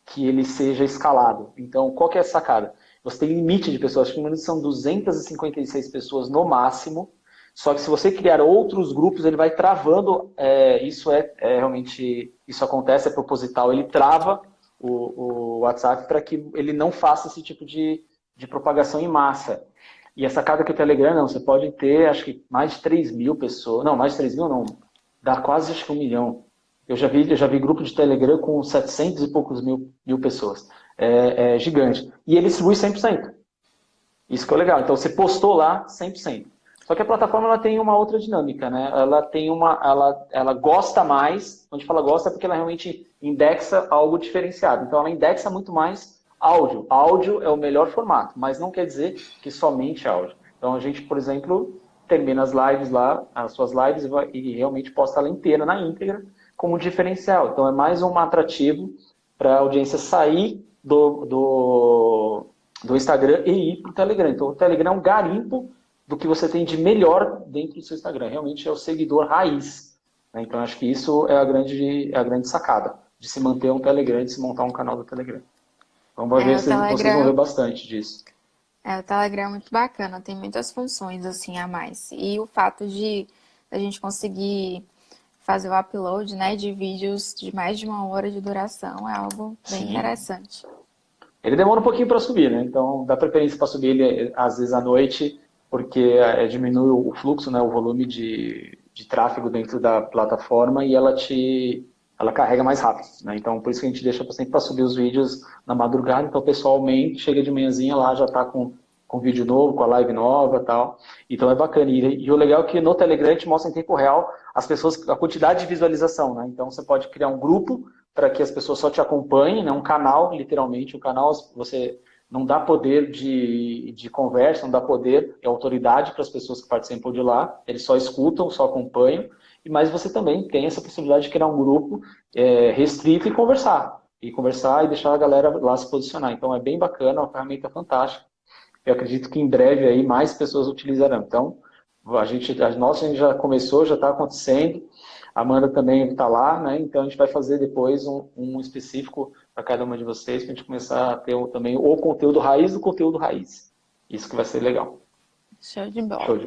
que ele seja escalado. Então, qual que é a sacada? Você tem limite de pessoas, acho que são 256 pessoas no máximo, só que se você criar outros grupos, ele vai travando, isso realmente, isso acontece, é proposital, ele trava o WhatsApp para que ele não faça esse tipo de propagação em massa. E a sacada que o Telegram, não, você pode ter, acho que mais de 3 mil pessoas, não, mais de 3 mil não, dá quase acho que 1 milhão. Eu já vi grupo de Telegram com 700 e poucos mil pessoas. É gigante. E ele distribui 100%. Isso que é legal. Então você postou lá 100%. Só que a plataforma ela tem uma outra dinâmica, né? Ela gosta mais, quando a gente fala gosta é porque ela realmente indexa algo diferenciado. Então ela indexa muito mais áudio. Áudio é o melhor formato, mas não quer dizer que somente áudio. Então a gente, por exemplo, termina as lives lá, as suas lives e realmente posta ela inteira na íntegra como diferencial. Então é mais um atrativo para a audiência sair do Instagram e ir para o Telegram. Então o Telegram é um garimpo do que você tem de melhor dentro do seu Instagram. Realmente é o seguidor raiz. Né? Então, acho que isso é a grande sacada, de se manter um Telegram, de se montar um canal do Telegram. Então, vai ver O se vocês vão ver Telegram, bastante disso. o Telegram é muito bacana, tem muitas funções assim a mais. E o fato de a gente conseguir fazer o upload, né, de vídeos de mais de 1 hora de duração é algo bem Sim. interessante. Ele demora um pouquinho para subir, né? Então, dá preferência para subir ele, às vezes, à noite, porque diminui o fluxo, né, o volume de tráfego dentro da plataforma e ela carrega mais rápido, né? Então, por isso que a gente deixa sempre para subir os vídeos na madrugada, então o pessoal chega de manhãzinha lá, já está com vídeo novo, com a live nova e tal. Então é bacana. E o legal é que no Telegram a gente mostra em tempo real as pessoas, a quantidade de visualização, né? Então você pode criar um grupo para que as pessoas só te acompanhem, né? Um canal, literalmente. Um canal você não dá poder de conversa, não dá poder e autoridade para as pessoas que participam de lá. Eles só escutam, só acompanham. Mas você também tem essa possibilidade de criar um grupo restrito e conversar. E conversar e deixar a galera lá se posicionar. Então é bem bacana, é uma ferramenta fantástica. Eu acredito que em breve aí mais pessoas utilizarão. Então, a gente já começou, já está acontecendo. A Amanda também está lá, né? Então a gente vai fazer depois um específico para cada uma de vocês, para a gente começar a ter também o conteúdo raiz do conteúdo raiz. Isso que vai ser legal. Show de bola.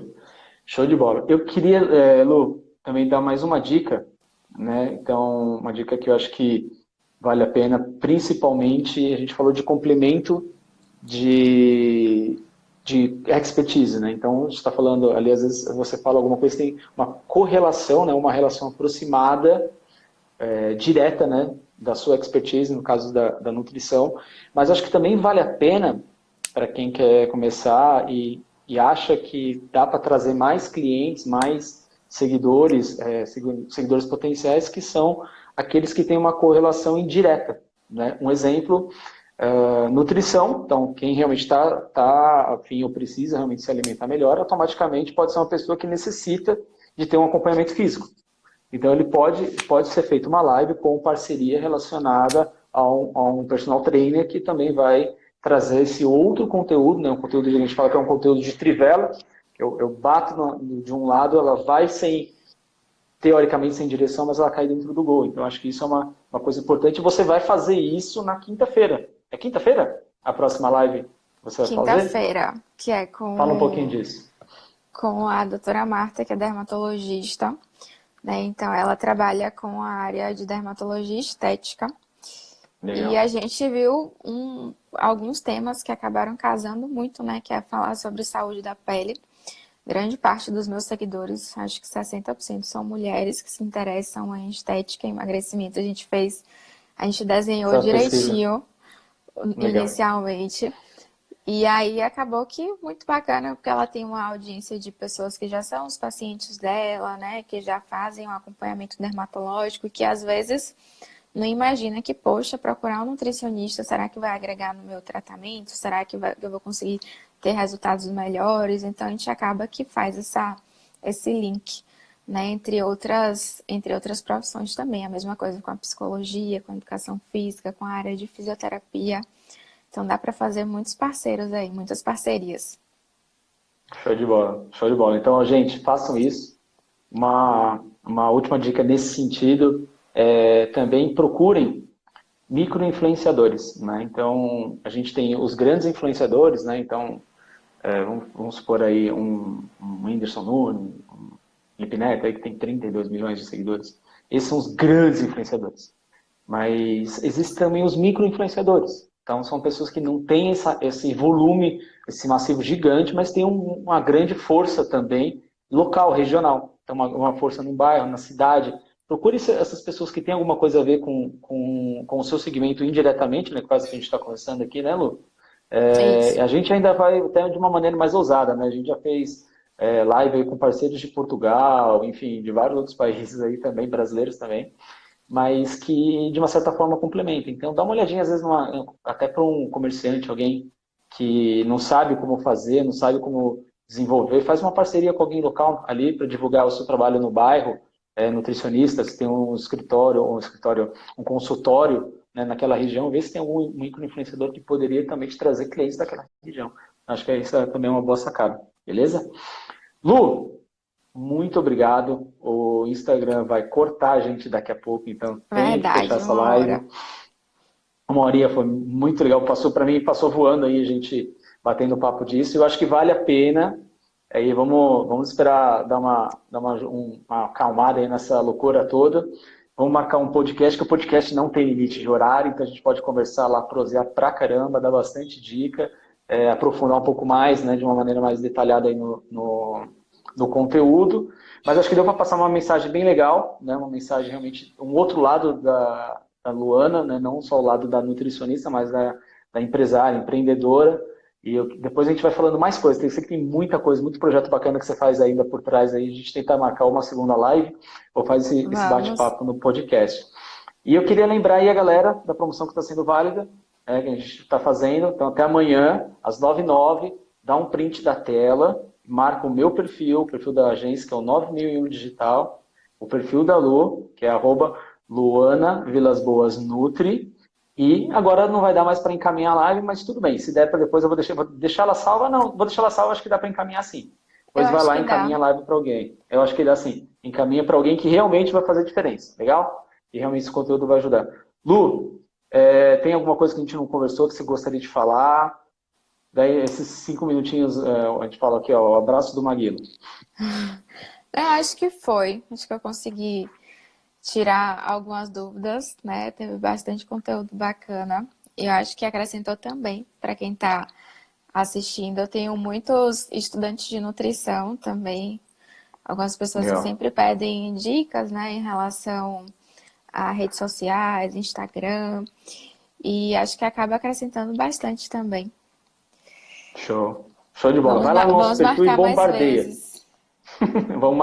Show de bola. Eu queria, Lu, também dar mais uma dica, né? Então, uma dica que eu acho que vale a pena, principalmente, a gente falou de complemento de expertise, né? Então, a gente está falando, ali, às vezes você fala alguma coisa, tem uma correlação, né? Uma relação aproximada, direta, né? Da sua expertise, no caso da nutrição, mas acho que também vale a pena para quem quer começar e acha que dá para trazer mais clientes, mais seguidores, seguidores potenciais, que são aqueles que têm uma correlação indireta, né? Um exemplo, nutrição. Então, quem realmente está afim ou precisa realmente se alimentar melhor, automaticamente pode ser uma pessoa que necessita de ter um acompanhamento físico. Então, ele pode ser feito uma live com parceria relacionada a um personal trainer que também vai trazer esse outro conteúdo, né? Um conteúdo que a gente fala que é um conteúdo de trivela. Eu bato de um lado, ela vai teoricamente sem direção, mas ela cai dentro do gol. Então, acho que isso é uma coisa importante. Você vai fazer isso na quinta-feira. É quinta-feira? A próxima live você vai fazer? Quinta-feira, que é com... Fala um pouquinho disso. Com a doutora Marta, que é dermatologista, né? Então, ela trabalha com a área de dermatologia estética. Legal. E a gente viu alguns temas que acabaram casando muito, né? Que é falar sobre saúde da pele. Grande parte dos meus seguidores, acho que 60%, são mulheres que se interessam em estética e emagrecimento. A gente desenhou direitinho inicialmente. E aí acabou que muito bacana, porque ela tem uma audiência de pessoas que já são os pacientes dela, né? Que já fazem um acompanhamento dermatológico e que às vezes não imagina que, poxa, procurar um nutricionista, será que vai agregar no meu tratamento? Será que eu vou conseguir ter resultados melhores? Então a gente acaba que faz esse link, né, entre outras profissões também. A mesma coisa com a psicologia, com a educação física, com a área de fisioterapia. Então dá para fazer muitos parceiros aí, muitas parcerias. Show de bola, show de bola. Então, gente, façam isso. Uma última dica nesse sentido, também procurem micro-influenciadores, né? Então, a gente tem os grandes influenciadores, né? Então, vamos supor aí um Whindersson Nunes, um Felipe Neto, aí que tem 32 milhões de seguidores. Esses são os grandes influenciadores. Mas existem também os micro-influenciadores. Então, são pessoas que não têm esse volume, esse massivo gigante, mas têm uma grande força também local, regional. Então, uma força no bairro, na cidade. Procure essas pessoas que têm alguma coisa a ver com o seu segmento indiretamente, né? Quase que a gente está conversando aqui, né, Lu? A gente ainda vai até de uma maneira mais ousada, né? A gente já fez live aí com parceiros de Portugal, enfim, de vários outros países aí também, brasileiros também, mas que de uma certa forma complementam. Então dá uma olhadinha às vezes até para um comerciante, alguém que não sabe como fazer, não sabe como desenvolver, faz uma parceria com alguém local ali para divulgar o seu trabalho no bairro, nutricionista, se tem um consultório, né, naquela região, vê se tem algum microinfluenciador que poderia também te trazer clientes daquela região. Acho que isso é também uma boa sacada, beleza? Lu, muito obrigado. O Instagram vai cortar a gente daqui a pouco, então tem que fechar Verdade, essa uma live. hora. Uma horinha foi muito legal, passou para mim, passou voando aí, a gente batendo papo disso. Eu acho que vale a pena. Aí vamos esperar dar uma acalmada aí nessa loucura toda. Vamos marcar um podcast, que o podcast não tem limite de horário, então a gente pode conversar lá, prosear pra caramba, dar bastante dica, aprofundar um pouco mais, né, de uma maneira mais detalhada aí no conteúdo. Mas acho que deu para passar uma mensagem bem legal, né, uma mensagem realmente, um outro lado da Luana, né, não só o lado da nutricionista, mas da empresária, empreendedora. E depois a gente vai falando mais coisas. Eu sei que tem muita coisa, muito projeto bacana que você faz ainda por trás aí. A gente tenta marcar uma segunda live ou faz esse Vamos. bate-papo no podcast. E eu queria lembrar aí a galera da promoção que está sendo válida, que a gente está fazendo. Então até amanhã, às 9h09, dá um print da tela, marca o meu perfil, o perfil da agência, que é o 9001 Digital, o perfil da Lu, que é @Luana Vilas Boas Nutri. E agora não vai dar mais para encaminhar a live, mas tudo bem. Se der para depois, vou deixar ela salva. Não, vou deixar ela salva, acho que dá para encaminhar sim. Eu Depois vai acho lá e que encaminha dá. a live para alguém. Eu acho que dá sim. Encaminha para alguém que realmente vai fazer diferença. Legal? E realmente esse conteúdo vai ajudar. Lu, tem alguma coisa que a gente não conversou que você gostaria de falar? Daí, esses 5 minutinhos, a gente fala aqui, ó, o abraço do Maguilo. Eu acho que foi. Acho que eu consegui tirar algumas dúvidas, né? Teve bastante conteúdo bacana. Eu acho que acrescentou também para quem está assistindo. Eu tenho muitos estudantes de nutrição também. Algumas pessoas que Legal. sempre pedem dicas, né, em relação a redes sociais, Instagram. E acho que acaba acrescentando bastante também. Show. Show de bola. Vai lá no nosso Vamos perfil e marcar mais bombardeia. vezes. Vamos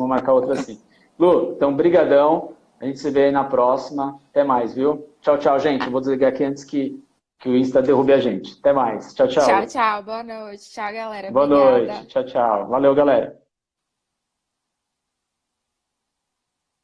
marcar outras sim. Lu, então, brigadão. A gente se vê aí na próxima. Até mais, viu? Tchau, tchau, gente. Eu vou desligar aqui antes que o Insta derrube a gente. Até mais. Tchau, Tchau, tchau. tchau. Boa noite. Tchau, galera. Boa Obrigada. noite. Tchau, tchau. Valeu, galera.